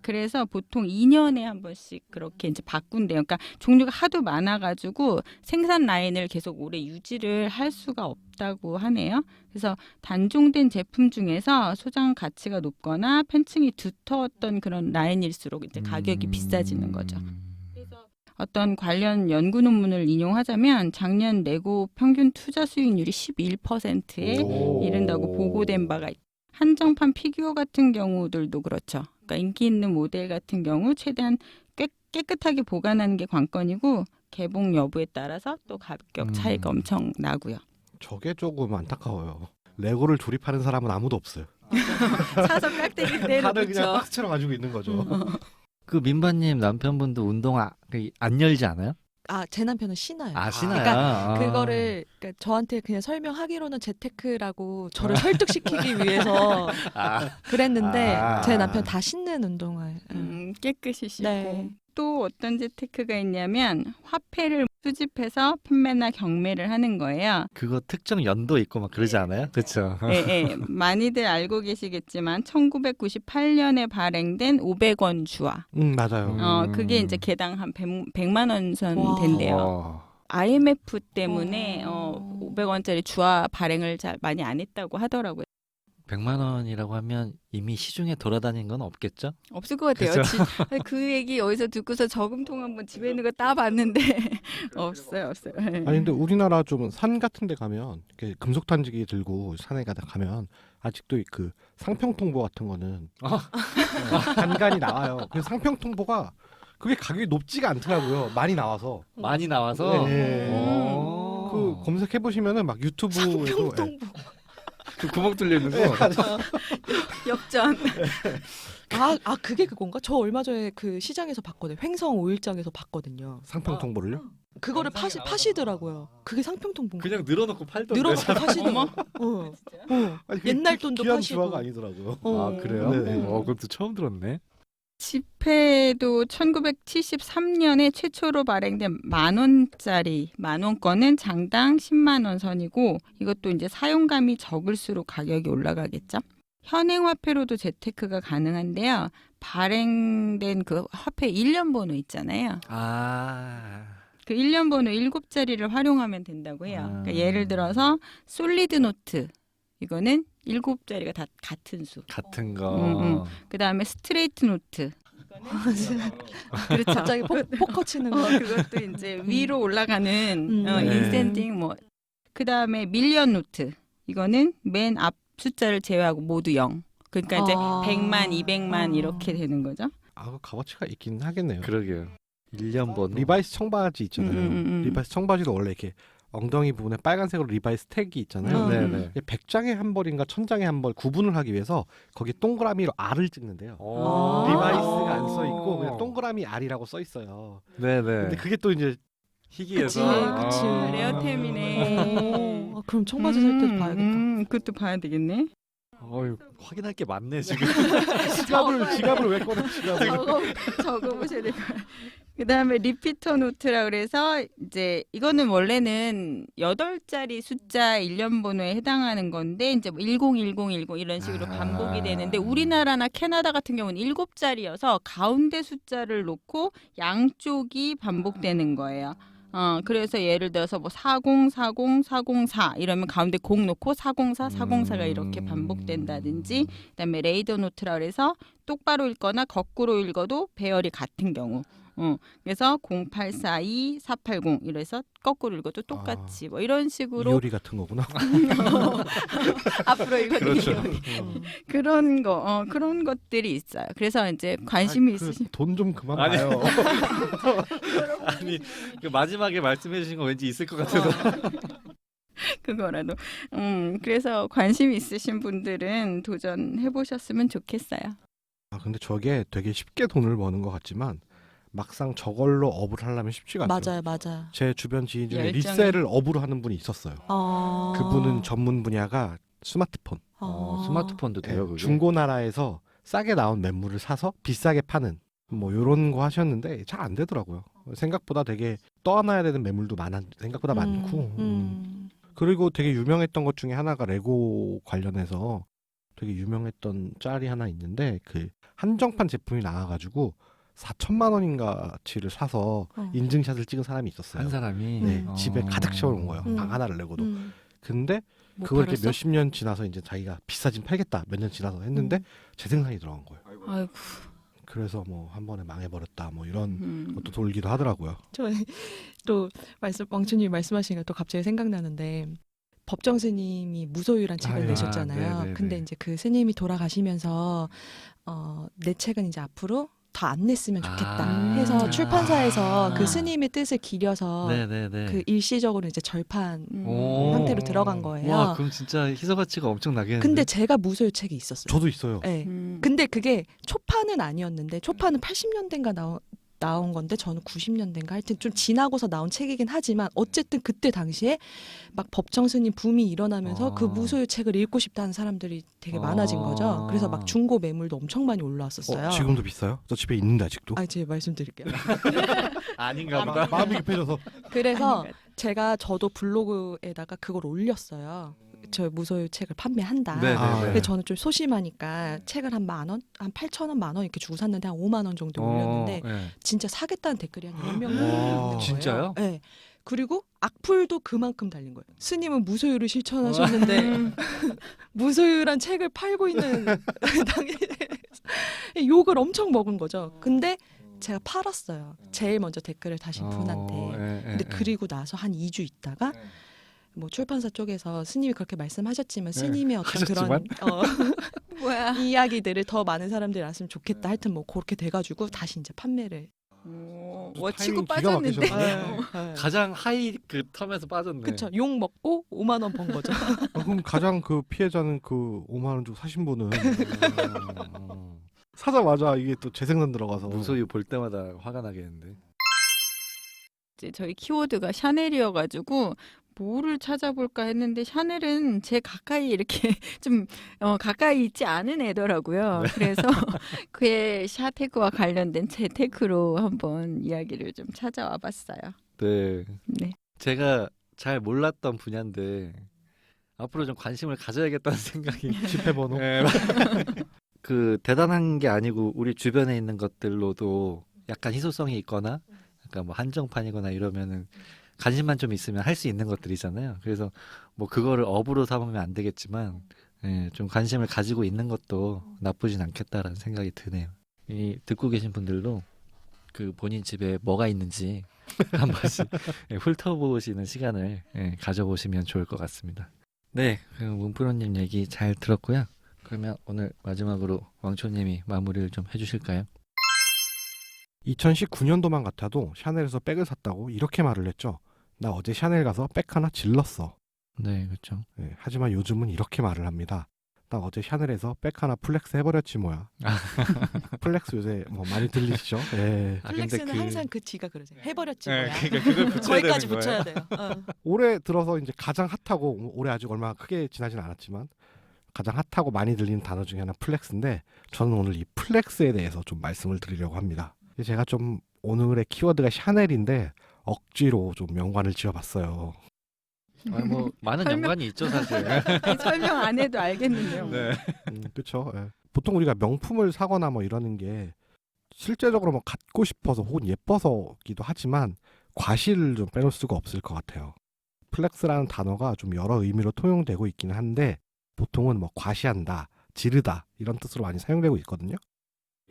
그래서 보통 2년에 한 번씩 그렇게 이제 바꾼대요. 그러니까 종류가 하도 많아가지고 생산 라인을 계속 오래 유지를 할 수가 없다고 하네요. 그래서 단종된 제품 중에서 소장 가치가 높거나 팬층이 두터웠던 그런 라인일수록 이제 가격이 비싸지는 거죠. 어떤 관련 연구 논문을 인용하자면 작년 레고 평균 투자 수익률이 11%에 오. 이른다고 보고된 바가 있다. 한정판 피규어 같은 경우들도 그렇죠. 그러니까 인기 있는 모델 같은 경우 최대한 깨끗하게 보관하는 게 관건이고 개봉 여부에 따라서 또 가격 차이가 엄청 나고요. 저게 조금 안타까워요. 레고를 조립하는 사람은 아무도 없어요. 사서 깍대기 때려 다들 붙여. 그냥 박스처럼 가지고 있는 거죠. 그 민바님 남편분도 운동화 안 열지 않아요? 아, 제 남편은 신어요. 아, 신어요? 그러니까 아. 그거를 그러니까 저한테 그냥 설명하기로는 재테크라고 저를 설득시키기 위해서 그랬는데 아. 제 남편 다 신는 운동화예요. 깨끗이 씻고. 네. 또 어떤 재테크가 있냐면 화폐를 수집해서 판매나 경매를 하는 거예요. 그거 특정 연도 있고 막 그러지 않아요? 그렇죠. 예. 많이들 알고 계시겠지만 1998년에 발행된 500원 주화. 맞아요. 그게 이제 개당 한 100만 원 선 와. 된대요. IMF 때문에 500원짜리 주화 발행을 잘 많이 안 했다고 하더라고요. 100만 원이라고 하면 이미 시중에 돌아다닌 건 없겠죠? 없을 것 같아요. 그 얘기 어디서 듣고서 저금통 한번 집에 있는 거 따봤는데 없어요. 아니 근데 우리나라 좀 산 같은 데 가면 이렇게 금속 탄지기 들고 산에 가면 아직도 그 상평통보 같은 거는 간간이 나와요. 그 상평통보가 그게 가격이 높지가 않더라고요. 많이 나와서. 많이 나와서 네. 오. 그 검색해 보시면은 막 유튜브에도 상평통보. 그 구멍 뚫려 있는 거. 역전. 아 그게 그건가? 저 얼마 전에 그 시장에서 봤거든요. 횡성 5일장에서 봤거든요. 상평통보를요? 그거를 파시더라고요. 그게 상평통보. 그냥 늘어놓고 팔던데. 늘어놓고 파시더라고. 아니, 그게 옛날 돈도 귀한 파시고. 주화가 아니더라고요. 아 그래요? 네. 그것도 처음 들었네. 지폐도 1973년에 최초로 발행된 만원짜리 만원권은 장당 10만 원 선이고 이것도 이제 사용감이 적을수록 가격이 올라가겠죠. 현행 화폐로도 재테크가 가능한데요. 발행된 그 화폐 1년 번호 있잖아요. 그 1년 번호 7자리를 활용하면 된다고 해요. 그러니까 예를 들어서 솔리드 노트 이거는 7자리가 다 같은 수. 같은 거. 그다음에 스트레이트 노트. 그렇죠. 갑자기 포커 치는 거. 그것도 이제 위로 올라가는 네. 인센딩 뭐. 그다음에 밀리언 노트. 이거는 맨 앞 숫자를 제외하고 모두 0. 그러니까 이제 100만, 200만 이렇게 되는 거죠. 아, 값어치가 있긴 하겠네요. 그러게요. 1년 번호. 리바이스 청바지 있잖아요. 리바이스 청바지도 원래 이렇게 엉덩이 부분에 빨간색으로 리바이스 택이 있잖아요. 네네. 100장에 한 벌인가 1000장에 한 벌 구분을 하기 위해서 거기 동그라미로 R을 찍는데요. 오. 리바이스가 안 써 있고 그냥 동그라미 R이라고 써 있어요. 네네. 근데 그게 또 이제 희귀해서. 그치. 레어템이네. 그럼 청바지 살 때 봐야겠다. 그것도 봐야 되겠네. 확인할 게 많네 지금. 지갑을 왜 꺼내? 적어보셔야 될 거예요. 그다음에 리피터 노트라 그래서 이제 이거는 원래는 8자리 숫자 1년 번호에 해당하는 건데 이제 뭐 101010 이런 식으로 반복이 되는데 우리나라나 캐나다 같은 경우는 7자리여서 가운데 숫자를 놓고 양쪽이 반복되는 거예요. 그래서 예를 들어서 뭐 4040 404 이러면 가운데 0 놓고 404 404가 이렇게 반복된다든지 그다음에 레이더 노트라 그래서 똑바로 읽거나 거꾸로 읽어도 배열이 같은 경우 그래서 0842-480 이래서 거꾸로 읽어도 똑같이 뭐 이런 식으로 이효리 같은 거구나. 앞으로 읽어드릴게요. 그렇죠. 그런 것들이 있어요. 그래서 이제 관심이 있으신 돈좀 그만 아니. 봐요. 아니 그 마지막에 말씀해 주신 거 왠지 있을 것 같아서. 그거라도 그래서 관심 있으신 분들은 도전해 보셨으면 좋겠어요. 아 근데 저게 되게 쉽게 돈을 버는 것 같지만 막상 저걸로 업을 하려면 쉽지가 않죠. 맞아요. 제 주변 지인 중에 열정이- 리셀을 업으로 하는 분이 있었어요. 그분은 전문 분야가 스마트폰. 스마트폰도 돼요, 그게? 중고나라에서 싸게 나온 매물을 사서 비싸게 파는 뭐 이런 거 하셨는데 잘 안 되더라고요. 생각보다 되게 떠안아야 되는 매물도 생각보다 많고. 그리고 되게 유명했던 것 중에 하나가 레고 관련해서 되게 유명했던 짤이 하나 있는데 그 한정판 제품이 나와가지고 4천만 원인가치를 사서 인증샷을 찍은 사람이 있었어요. 한 사람이 네, 집에 가득 채워놓은 거예요. 방 하나를 내고도. 근데 그걸 이제 몇십 년 지나서 이제 자기가 비싸진 팔겠다 몇 년 지나서 했는데 재생산이 들어간 거예요. 아이고. 그래서 뭐 한 번에 망해버렸다 뭐 이런 것도 돌기도 하더라고요. 또 왕춘님 말씀하시니까 또 갑자기 생각나는데 법정 스님이 무소유란 책을 내셨잖아요. 네네네. 근데 이제 그 스님이 돌아가시면서 내 책은 이제 앞으로 더 안 냈으면 좋겠다 해서 출판사에서 그 스님의 뜻을 기려서 네네네. 그 일시적으로 이제 절판 오. 형태로 들어간 거예요. 와, 그럼 진짜 희소 가치가 엄청 나겠는데. 근데 제가 무소유 책이 있었어요. 저도 있어요. 네. 음. 근데 그게 초판은 아니었는데 초판은 80년대인가 나온 건데 저는 90년대인가 하여튼 좀 지나고서 나온 책이긴 하지만 어쨌든 그때 당시에 막 법정 스님 붐이 일어나면서 그 무소유 책을 읽고 싶다는 사람들이 되게 많아진 거죠. 그래서 막 중고 매물도 엄청 많이 올라왔었어요. 지금도 비싸요? 저 집에 있는데 아직도. 제가 말씀드릴게요. 아닌가 보다. 마음이 급해져서. 그래서 저도 블로그에다가 그걸 올렸어요. 저 무소유 책을 판매한다. 네네네. 근데 저는 좀 소심하니까 책을 한 10,000원, 한 8,000원, 10,000원 이렇게 주고 샀는데 한 5만 원 정도 올렸는데 네. 진짜 사겠다는 댓글이 한 10명 와, 있는 거예요. 진짜요? 네. 그리고 악플도 그만큼 달린 거예요. 스님은 무소유를 실천하셨는데 무소유란 책을 팔고 있는 당에 욕을 엄청 먹은 거죠. 근데 제가 팔았어요. 제일 먼저 댓글을 다신 분한테. 근데 그리고 나서 한 2주 있다가 뭐 출판사 쪽에서 스님이 그렇게 말씀하셨지만 스님의 어떤 하셨지만? 그런 뭐야? 이야기들을 더 많은 사람들이 알았으면 좋겠다. 하여튼 뭐 그렇게 돼가지고 다시 이제 판매를. 치고 기가 빠졌는데. 막히셨네. 가장 하이 그 텀에서 빠졌네. 그쵸. 욕 먹고 5만 원 번 거죠. 그럼 가장 그 피해자는 그 5만 원 주고 사신 분은 사자마자 이게 또 재생산 들어가서 무소유 볼 때마다 화가 나겠는데. 이제 저희 키워드가 샤넬이어가지고 뭐를 찾아볼까 했는데 샤넬은 제 가까이 이렇게 좀 가까이 있지 않은 애더라고요. 그래서 그의 샤테크와 관련된 재테크로 한번 이야기를 좀 찾아와 봤어요. 네. 네. 제가 잘 몰랐던 분야인데 앞으로 좀 관심을 가져야겠다는 생각이. 집회번호. 네. 그 대단한 게 아니고 우리 주변에 있는 것들로도 약간 희소성이 있거나 약간 뭐 한정판이거나 이러면은 관심만 좀 있으면 할 수 있는 것들이잖아요. 그래서 뭐 그거를 업으로 삼으면 안 되겠지만 좀 관심을 가지고 있는 것도 나쁘진 않겠다라는 생각이 드네요. 이 듣고 계신 분들도 그 본인 집에 뭐가 있는지 한 번씩 훑어보시는 시간을 가져보시면 좋을 것 같습니다. 네, 문프로님 얘기 잘 들었고요. 그러면 오늘 마지막으로 왕초님이 마무리를 좀 해주실까요? 2019년도만 같아도 샤넬에서 백을 샀다고 이렇게 말을 했죠. 나 어제 샤넬 가서 백 하나 질렀어. 네, 그렇죠. 네, 하지만 요즘은 이렇게 말을 합니다. 나 어제 샤넬에서 백 하나 플렉스 해버렸지 뭐야. 플렉스 요새 뭐 많이 들리시죠? 네. 플렉스는 항상 그 뒤가 그러죠. 해버렸지 네, 뭐야. 그러니까 그걸 붙여야 거기까지 되는 거예요. 붙여야 돼요. 올해 들어서 이제 가장 핫하고 올해 아직 얼마 크게 지나진 않았지만 가장 핫하고 많이 들리는 단어 중에 하나 플렉스인데 저는 오늘 이 플렉스에 대해서 좀 말씀을 드리려고 합니다. 제가 좀 오늘의 키워드가 샤넬인데 억지로 좀 연관을 지어봤어요. 아니, 뭐 많은 연관이 있죠 사실. 설명 안 해도 알겠는데요. 네. 그렇죠. 예. 보통 우리가 명품을 사거나 뭐 이러는 게 실제적으로 뭐 갖고 싶어서 혹은 예뻐서기도 하지만 과실을 좀 빼놓을 수가 없을 것 같아요. 플렉스라는 단어가 좀 여러 의미로 통용되고 있기는 한데 보통은 뭐 과시한다, 지르다 이런 뜻으로 많이 사용되고 있거든요.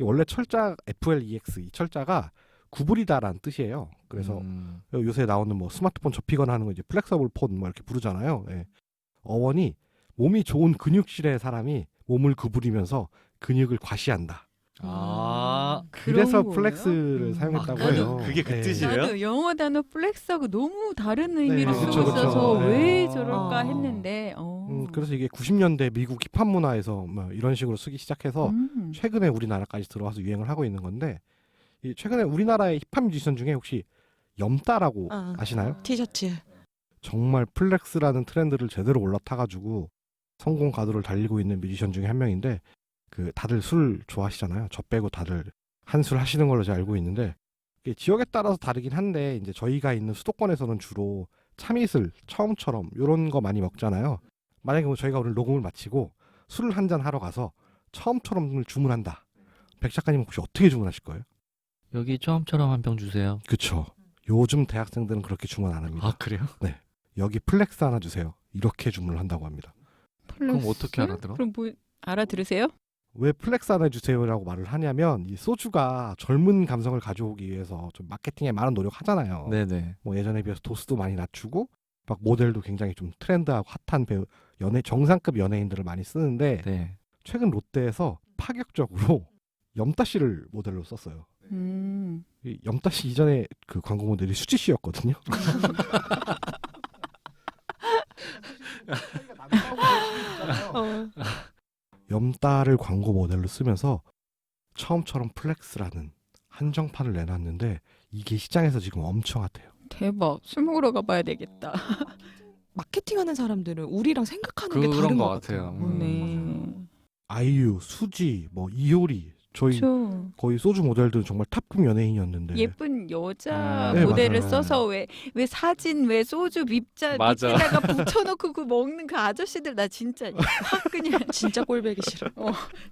원래 철자 FLEX 이 철자가 구부리다라는 뜻이에요. 그래서 요새 나오는 뭐 스마트폰 접히거나 하는 거 이제 플렉서블 폰 뭐 이렇게 부르잖아요. 예. 어원이 몸이 좋은 근육질의 사람이 몸을 구부리면서 근육을 과시한다. 아, 그래서 그런 플렉스를 거예요? 사용했다고 나도 해요. 그게 그 예. 뜻이에요? 나도 영어 단어 플렉스하고 너무 다른 의미를 네, 쓰고 그쵸, 그쵸. 있어서 네. 왜 저럴까 어. 했는데 그래서 이게 90년대 미국 힙합 문화에서 뭐 이런 식으로 쓰기 시작해서 최근에 우리나라까지 들어와서 유행을 하고 있는 건데 이 최근에 우리나라의 힙합 뮤지션 중에 혹시 염따라고 아시나요? 티셔츠. 정말 플렉스라는 트렌드를 제대로 올라타가지고 성공 가도를 달리고 있는 뮤지션 중에 한 명인데 그 다들 술 좋아하시잖아요. 저 빼고 다들 한술 하시는 걸로 제가 알고 있는데 이게 지역에 따라서 다르긴 한데 이제 저희가 있는 수도권에서는 주로 참이슬, 처음처럼 이런 거 많이 먹잖아요. 만약에 뭐 저희가 오늘 녹음을 마치고 술을 한 잔 하러 가서 처음처럼을 주문한다. 백 작가님 혹시 어떻게 주문하실 거예요? 여기 처음처럼 한 병 주세요. 그쵸. 요즘 대학생들은 그렇게 주문 안 합니다. 아, 그래요? 여기 플렉스 하나 주세요. 이렇게 주문을 한다고 합니다. 그럼 어떻게 알아들어? 그럼 뭐 알아들으세요? 왜 플렉스 하나 주세요라고 말을 하냐면 이 소주가 젊은 감성을 가져오기 위해서 좀 마케팅에 많은 노력하잖아요. 네네. 뭐 예전에 비해서 도수도 많이 낮추고 막 모델도 굉장히 좀 트렌드하고 핫한 배우 정상급 연예인들을 많이 쓰는데 네. 최근 롯데에서 파격적으로 염따 씨를 모델로 썼어요. 이 염따 씨 이전에 그 광고 모델이 수지 씨였거든요. 염따를 광고 모델로 쓰면서 처음처럼 플렉스라는 한정판을 내놨는데 이게 시장에서 지금 엄청 핫해요. 대박. 술 먹으러 가봐야 되겠다. 마케팅하는 사람들은 우리랑 생각하는 게 그런 다른 것 것 같아요. 같아요. 네. 아이유, 수지, 뭐 이효리 저희 저 거의 소주 모델들은 정말 탑급 연예인이었는데 예쁜 여자 네, 모델을 맞아요. 써서 왜 사진 왜 소주 밑자 맞아. 밑에다가 붙여놓고 그 먹는 그 아저씨들 나 진짜 확 그냥 진짜 꼴배기 싫어.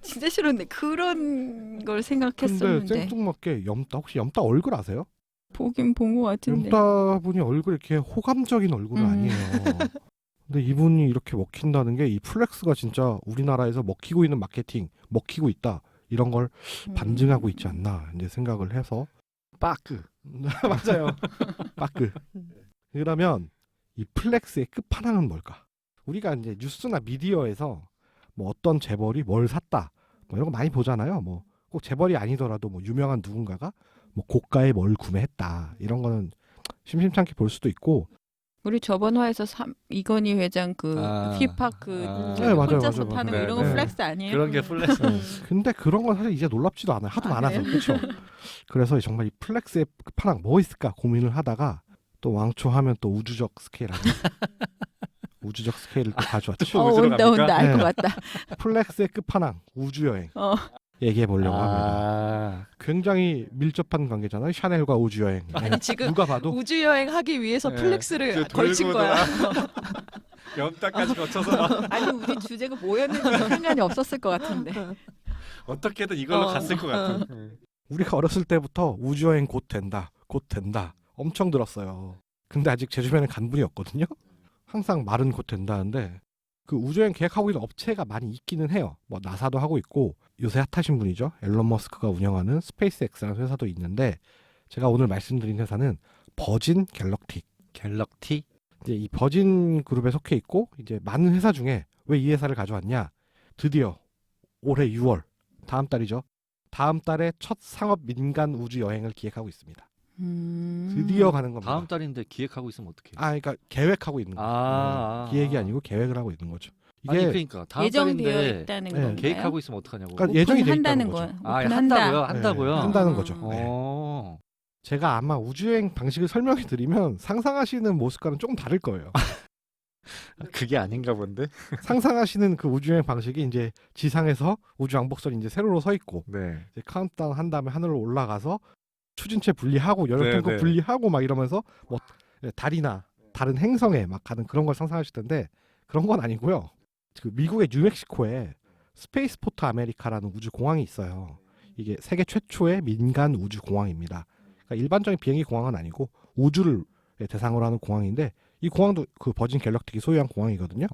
진짜 싫었는데 그런 걸 근데 생각했었는데 생뚱맞게 염따 혹시 염따 얼굴 아세요? 보긴 본 것 같은데 염따 분이 얼굴 이렇게 호감적인 얼굴은 아니에요. 근데 이분이 이렇게 먹힌다는 게 이 플렉스가 진짜 우리나라에서 먹히고 있는 마케팅, 먹히고 있다. 이런 걸 반증하고 있지 않나 이제 생각을 해서 빠크. 맞아요. 빠크. 그러면 이 플렉스의 끝판왕은 뭘까? 우리가 이제 뉴스나 미디어에서 뭐 어떤 재벌이 뭘 샀다 뭐 이런 거 많이 보잖아요. 뭐 꼭 재벌이 아니더라도 뭐 유명한 누군가가 뭐 고가에 뭘 구매했다 이런 거는 심심찮게 볼 수도 있고 우리 저번 화에서 이건희 회장 그 아. 힙합 그 네, 맞아요, 혼자서 맞아요, 타는 거 맞아요. 이런 거 네. 플렉스 아니에요? 그런 게 플렉스. 근데 그런 건 사실 이제 놀랍지도 않아요. 하도 아, 많아서 그래요? 그렇죠. 그래서 정말 이 플렉스의 끝판왕 뭐 있을까 고민을 하다가 또 왕초하면 또 우주적 스케일 아니에요? 우주적 스케일을 또 가져왔죠. 우주로 온다 갑니까? 온다 알 것 네. 같다. 플렉스의 끝판왕 우주여행 얘기해 보려고 합니다. 아, 굉장히 밀접한 관계잖아요. 샤넬과 우주여행. 아니 지금 누가 봐도 우주 여행 하기 위해서 네. 플렉스를 걸친 거야. 염따까지 거쳐서 아니 우리 주제가 뭐였는지 상관이 없었을 것 같은데. 어떻게든 이걸로 갔을 것 같은. 우리가 어렸을 때부터 우주여행 곧 된다. 곧 된다. 엄청 들었어요. 근데 아직 제 주변에 간 분이 없거든요. 항상 말은 곧 된다는데 그 우주여행 계획하고 있는 업체가 많이 있기는 해요. 뭐 나사도 하고 있고 요새 핫하신 분이죠. 앨런 머스크가 운영하는 스페이스X라는 회사도 있는데 제가 오늘 말씀드린 회사는 버진 갤럭틱. 갤럭티? 이제 이 버진 그룹에 속해 있고 이제 많은 회사 중에 왜 이 회사를 가져왔냐? 드디어 올해 6월 다음 달이죠. 다음 달에 첫 상업 민간 우주 여행을 기획하고 있습니다. 드디어 가는 겁니다. 다음 달인데 기획하고 있으면 어떡해요? 아, 그러니까 계획하고 있는 거죠. 기획이 아니고 계획을 하고 있는 거죠. 이게 아니 그러니까 다음 예정되어 달인데 있다는 네. 건가요? 계획하고 있으면 어떡하냐고. 그러니까 예정이 돼 오픈한다는 있다는 거야. 거죠. 아, 오픈한다. 한다고요? 한다고요? 네, 한다는 거죠. 어. 네. 어. 제가 아마 우주여행 방식을 설명해 드리면 상상하시는 모습과는 조금 다를 거예요. 그게 아닌가 본데. 상상하시는 그 우주여행 방식이 이제 지상에서 우주 왕복선이 이제 세로로 서 있고 네. 이제 카운트다운 한 다음에 하늘로 올라가서 추진체 분리하고 연료탱크 네, 네. 분리하고 막 이러면서 뭐 달이나 다른 행성에 막 가는 그런 걸 상상하실 텐데 그런 건 아니고요. 그 미국의 뉴멕시코에 스페이스포트 아메리카라는 우주 공항이 있어요. 이게 세계 최초의 민간 우주 공항입니다. 그러니까 일반적인 비행기 공항은 아니고 우주를 대상으로 하는 공항인데 이 공항도 그 버진 갤럭틱이 소유한 공항이거든요.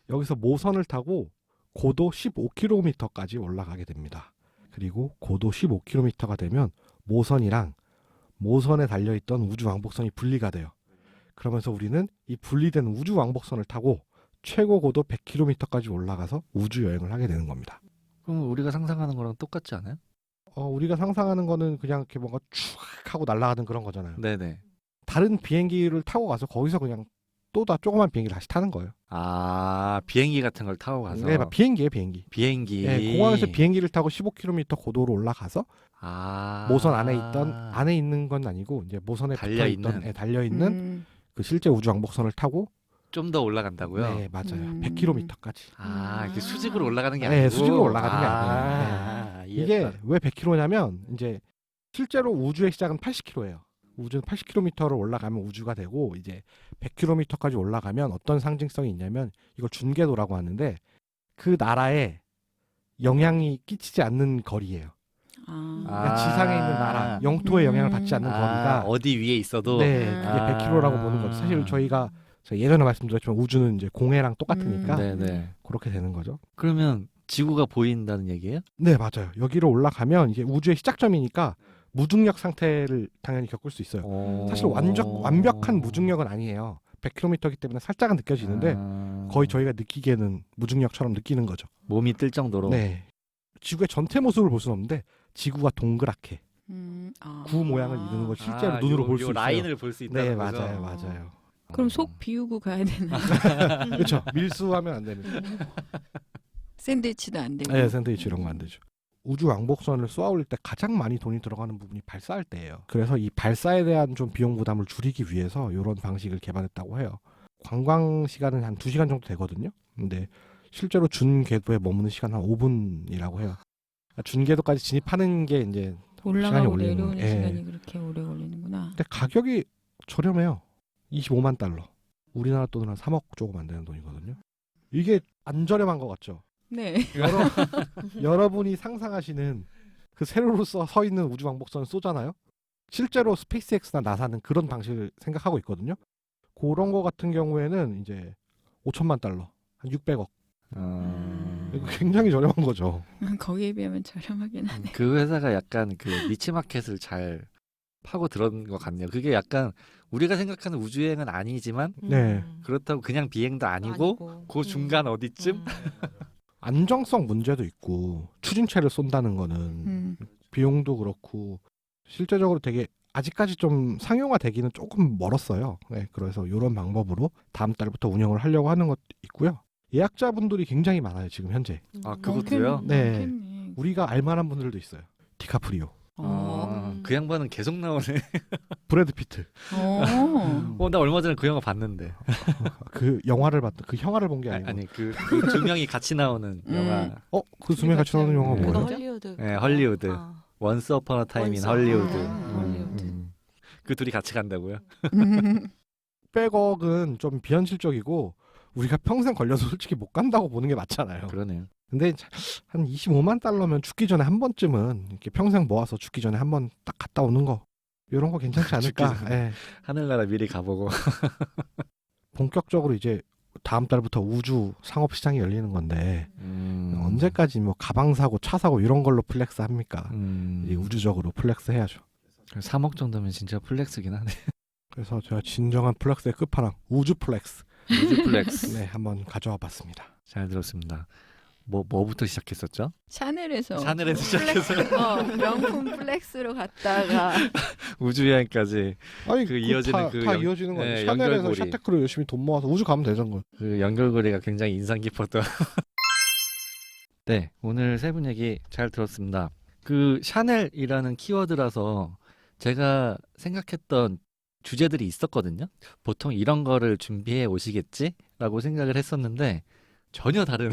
여기서 모선을 타고 고도 15km까지 올라가게 됩니다. 그리고 고도 15km가 되면 모선이랑 모선에 달려있던 우주 왕복선이 분리가 돼요. 그러면서 우리는 이 분리된 우주 왕복선을 타고 최고 고도 100km까지 올라가서 우주 여행을 하게 되는 겁니다. 그럼 우리가 상상하는 거랑 똑같지 않아요? 우리가 상상하는 거는 그냥 이렇게 뭔가 쭉 하고 날아가는 그런 거잖아요. 네네. 다른 비행기를 타고 가서 거기서 그냥 또 다 조그만 비행기를 다시 타는 거예요. 아, 비행기 같은 걸 타고 가서. 네, 비행기예요, 비행기. 비행기. 네, 공항에서 비행기를 타고 15km 고도로 올라가서 아. 모선 안에 있는 건 아니고 이제 모선에 달려 있는 그 실제 우주 왕복선을 타고 좀 더 올라간다고요? 네, 맞아요. 100km까지. 아, 이게 수직으로 올라가는 게 네, 아니고. 수직으로 올라가는 게 아니에요. 이게 왜 100km냐면 이제 실제로 우주의 시작은 80km예요. 우주는 80km를 올라가면 우주가 되고 이제 100km까지 올라가면 어떤 상징성이 있냐면 이걸 준궤도라고 하는데 그 나라에 영향이 끼치지 않는 거리예요. 그러니까 지상에 있는 나라, 영토에 영향을 받지 않는 거리가 어디 위에 있어도 네, 그게 100km라고 보는 거죠. 사실 제가 예전에 말씀드렸지만 우주는 이제 공해랑 똑같으니까 네네. 그렇게 되는 거죠. 그러면 지구가 보인다는 얘기예요? 네, 맞아요. 여기로 올라가면 이제 우주의 시작점이니까 무중력 상태를 당연히 겪을 수 있어요. 사실 완벽한 무중력은 아니에요. 100km이기 때문에 살짝은 느껴지는데 거의 저희가 느끼기에는 무중력처럼 느끼는 거죠. 몸이 뜰 정도로. 네. 지구의 전체 모습을 볼 수는 없는데 지구가 동그랗게 구 모양을 이루는 걸 실제로 눈으로 볼 수 있어요. 라인을 볼 수 있다는 네, 거죠. 맞아요. 그럼 속 비우고 가야 되나? 그렇죠. 밀수하면 안 됩니다. 샌드위치도 안 되고. 네, 샌드위치 이런 거 안 되죠. 우주 왕복선을 쏘아 올릴 때 가장 많이 돈이 들어가는 부분이 발사할 때예요. 그래서 이 발사에 대한 좀 비용 부담을 줄이기 위해서 이런 방식을 개발했다고 해요. 관광 시간은 한 2시간 정도 되거든요. 근데 실제로 준궤도에 머무는 시간 한 5분이라고 해요. 그러니까 준궤도까지 진입하는 게 이제 올라가고 시간이 내려오는 걸리는 시간이 그렇게 오래 걸리는구나. 근데 가격이 저렴해요. 25만 달러. 우리나라 돈으로 한 3억 조금 안 되는 돈이거든요. 이게 안 저렴한 것 같죠? 네. 여러분이 상상하시는 그 세로로 서 있는 우주 왕복선을 쏘잖아요. 실제로 스페이스X나 나사는 그런 방식을 생각하고 있거든요. 그런 거 같은 경우에는 이제 5천만 달러, 한 600억. 이거 굉장히 저렴한 거죠. 거기에 비하면 저렴하긴 하네. 그 회사가 약간 그 니치마켓을 잘 파고 들어온 것 같네요. 그게 약간 우리가 생각하는 우주여행은 아니지만 네. 그렇다고 그냥 비행도 아니고 그 중간 어디쯤? 안정성 문제도 있고 추진체를 쏜다는 거는 비용도 그렇고 실제적으로 되게 아직까지 좀 상용화되기는 조금 멀었어요. 네, 그래서 이런 방법으로 다음 달부터 운영을 하려고 하는 것도 있고요. 예약자분들이 굉장히 많아요. 지금 현재. 아, 그것도요? 네. 많겠네. 우리가 알만한 분들도 있어요. 디카프리오, 그 양반은 계속 나오네. 브래드 피트. 나 얼마 전에 그 영화 봤는데. 그 영화를 봤던 그 형아를 본 게 아니고. 아니 그 두 명이 같이 나오는 영화. 그 두 명이 같이 나오는 영화가 네. 그거 뭐예요? 헐리우드. 네, 헐리우드. 원스 어폰 어 타임 인 헐리우드. 헐리우드. 그 둘이 같이 간다고요? 600억은 좀 비현실적이고 우리가 평생 걸려서 솔직히 못 간다고 보는 게 맞잖아요. 그러네요. 근데 한 25만 달러면 죽기 전에 한 번쯤은 이렇게 평생 모아서 죽기 전에 한 번 딱 갔다 오는 거 이런 거 괜찮지 않을까? 죽기 전에. 예. 하늘나라 미리 가보고. 본격적으로 이제 다음 달부터 우주 상업 시장이 열리는 건데 언제까지 뭐 가방 사고 차 사고 이런 걸로 플렉스 합니까? 이제 우주적으로 플렉스 해야죠. 3억 정도면 진짜 플렉스긴 하네. 그래서 제가 진정한 플렉스의 끝판왕 우주 플렉스 우주 플렉스. 네 한번 가져와 봤습니다. 잘 들었습니다. 뭐부터 시작했었죠? 샤넬에서 시작해서 명품 플렉스로 갔다가 우주 여행까지 아니 그 이어지는 다 이어지는 거예요. 네, 샤넬에서 연결고리. 샤테크로 열심히 돈 모아서 우주 가면 되는 거예요. 그 연결고리가 굉장히 인상 깊었던. 네, 오늘 세 분 얘기 잘 들었습니다. 그 샤넬이라는 키워드라서 제가 생각했던 주제들이 있었거든요. 보통 이런 거를 준비해 오시겠지라고 생각을 했었는데 전혀 다른.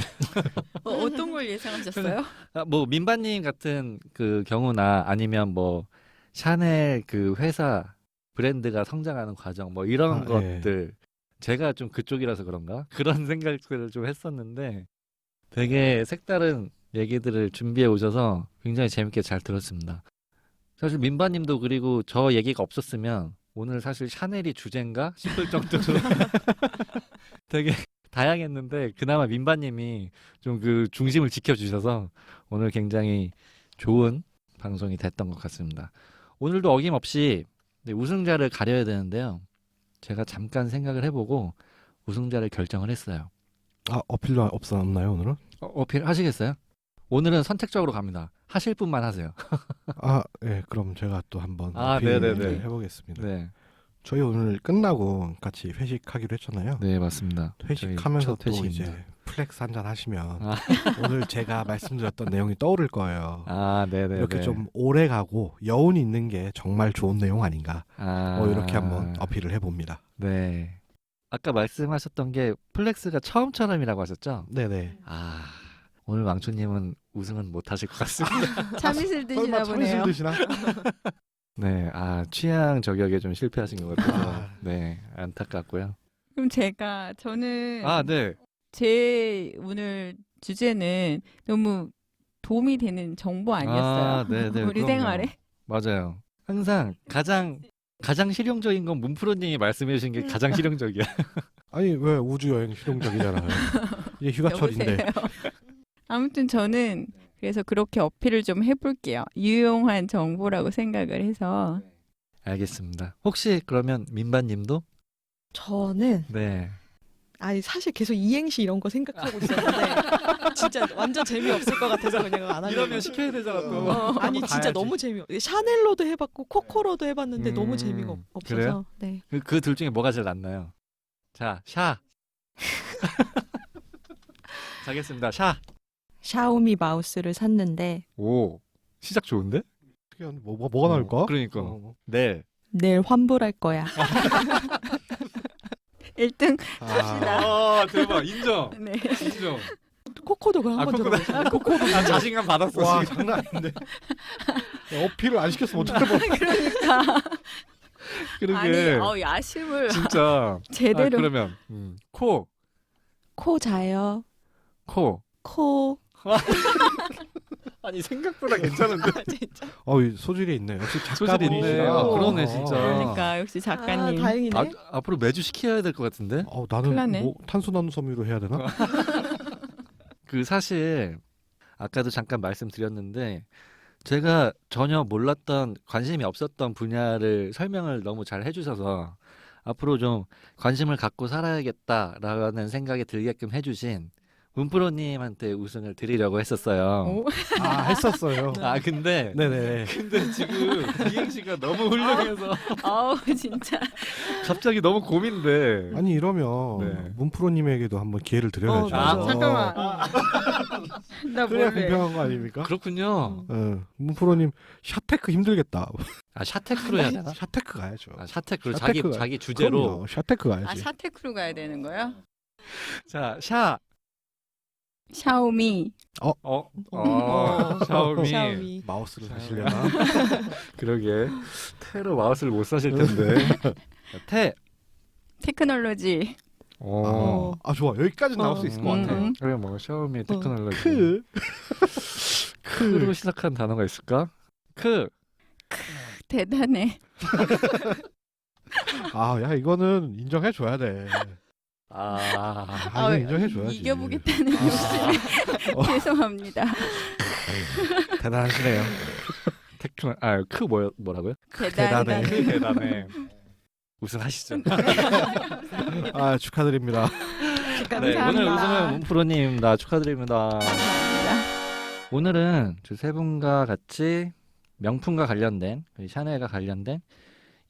어떤 걸 예상하셨어요? 뭐 민바님 같은 그 경우나 아니면 뭐 샤넬 그 회사 브랜드가 성장하는 과정 뭐 이런 것들 제가 좀 그쪽이라서 그런가 그런 생각들을 좀 했었는데 되게 색다른 얘기들을 준비해 오셔서 굉장히 재밌게 잘 들었습니다. 사실 민바님도 그리고 저 얘기가 없었으면 오늘 사실 샤넬이 주제인가 싶을 정도로 되게 다양했는데 그나마 민바님이 좀 그 중심을 지켜주셔서 오늘 굉장히 좋은 방송이 됐던 것 같습니다. 오늘도 어김없이 우승자를 가려야 되는데요. 제가 잠깐 생각을 해보고 우승자를 결정을 했어요. 아, 어필도 없나요 오늘은? 어필 하시겠어요? 오늘은 선택적으로 갑니다. 하실 분만 하세요. 아, 예, 그럼 제가 또 한번 아, 어필 네네네. 해보겠습니다. 네, 저희 오늘 끝나고 같이 회식하기로 했잖아요. 네 맞습니다. 회식하면서 저희 첫 또 회식입니다. 이제 플렉스 한잔 하시면 아. 오늘 제가 말씀드렸던 내용이 떠오를 거예요. 아, 네네. 이렇게 좀 오래 가고 여운이 있는 게 정말 좋은 내용 아닌가. 이렇게 한번 어필을 해봅니다. 네. 아까 말씀하셨던 게 플렉스가 처음처럼이라고 하셨죠? 네네. 아, 오늘 왕초님은 우승은 못 하실 것 같습니다. 참이슬 드시나 설마 보네요. 참이슬 드시나? 네, 취향 저격에 좀 실패하신 것 같아서 아. 네, 안타깝고요. 그럼 저는 네. 제 오늘 주제는 너무 도움이 되는 정보 아니었어요? 네네. 우리 그럼요. 생활에? 맞아요. 항상 가장 실용적인 건 문프로님이 말씀해 주신 게 가장 실용적이야. 아니 왜 우주 여행 실용적이잖아요. 이제 휴가철인데. 여보세요. 아무튼 저는 그래서 그렇게 어필을 좀 해볼게요. 유용한 정보라고 생각을 해서. 알겠습니다. 혹시 그러면 민바님도? 저는 네. 아니 사실 계속 이행시 이런 거 생각하고 있었는데 진짜 완전 재미없을 것 같아서 그냥 안 하려고. 시켜야 되잖아 또. 아니 진짜 가야지. 너무 샤넬로도 해봤고 코코로도 해봤는데 너무 재미가 없어서. 그래요? 네. 그 둘 중에 뭐가 제일 낫나요? 자, 샤. 가겠습니다. 샤. 샤오미 마우스를 샀는데 오. 시작 좋은데? 뭐가 나올까? 그러니까. 어. 네. 내일 환불할 거야. 1등 아, 대박. 인정. 네. 인정. 코코도 그럼 한번 들어보세요. 나 자신감 받았어. 와 지금. 장난 아닌데. 어필을 안 시켰으면 어떡할 뻔. 그러니까. 그러게. 아니, 야심을 진짜. 제대로. 그러면 코. 코 자요. 코. 코. 아니 생각보다 괜찮은데. 진짜. 이 소질이 있네. 역시 소질이 있네. 작가분이시다. 그러네 진짜. 그러니까 역시 작가님. 다행이네. 앞으로 매주 시켜야 될 것 같은데. 나는 큰일 나네. 뭐 탄수화물 섬유로 해야 되나? 사실 아까도 잠깐 말씀드렸는데 제가 전혀 몰랐던 관심이 없었던 분야를 설명을 너무 잘 해주셔서 앞으로 좀 관심을 갖고 살아야겠다라는 생각이 들게끔 해주신 문프로님한테 우승을 드리려고 했었어요. 오. 했었어요. 근데 네네. 지금 이행시가 너무 훌륭해서 아우 진짜. 갑자기 너무 고민돼. 아니 이러면 네. 문프로님에게도 한번 기회를 드려야죠. 잠깐만. 나 그래야 몰래. 공평한 거 아닙니까? 그렇군요. 문프로님 샤테크 힘들겠다. 샤테크로 해야 되나? 샤테크 가야죠. 샤테크로 샤테크가- 자기 주제로. 그럼요. 샤테크 가야지. 샤테크로 가야 되는 거야? 자, 샤오미. 샤오미. 샤오미. 마우스를 사시려나? 그러게. 태로 마우스를 못 사실 텐데. 태. 테크놀로지. 좋아. 여기까지 나올 수 있을 것 같아. 그래 뭐 샤오미 테크놀로지. 크. 로 시작한 단어가 있을까? 크. 대단해. 야 이거는 인정해줘야 돼. 아. 이거 인정해줘야지. 이겨보겠다는 욕심에 죄송합니다. 대단하시네요. 테크놀. 크 뭐라고요? 대단해. 크 대단해. 우승하시죠. 축하드립니다. 네, 오늘 우승은 문프로님입니다. 축하드립니다. 감사합니다. 오늘은 저 세 분과 같이 명품과 관련된 샤넬과 관련된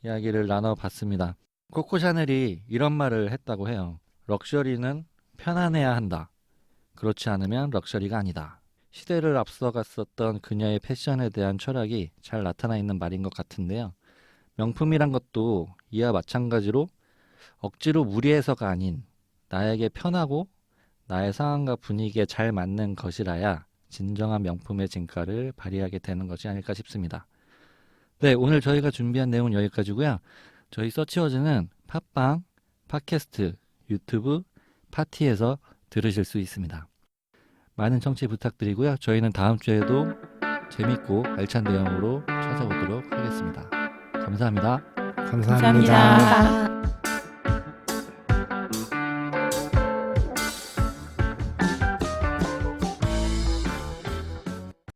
이야기를 나눠봤습니다. 코코 샤넬이 이런 말을 했다고 해요. 럭셔리는 편안해야 한다. 그렇지 않으면 럭셔리가 아니다. 시대를 앞서갔었던 그녀의 패션에 대한 철학이 잘 나타나 있는 말인 것 같은데요. 명품이란 것도 이와 마찬가지로 억지로 무리해서가 아닌 나에게 편하고 나의 상황과 분위기에 잘 맞는 것이라야 진정한 명품의 진가를 발휘하게 되는 것이 아닐까 싶습니다. 네, 오늘 저희가 준비한 내용은 여기까지고요. 저희 서치워즈는 팟빵, 팟캐스트, 유튜브, 파티에서 들으실 수 있습니다. 많은 청취 부탁드리고요. 저희는 다음 주에도 재밌고 알찬 내용으로 찾아오도록 하겠습니다. 감사합니다. 감사합니다. 감사합니다.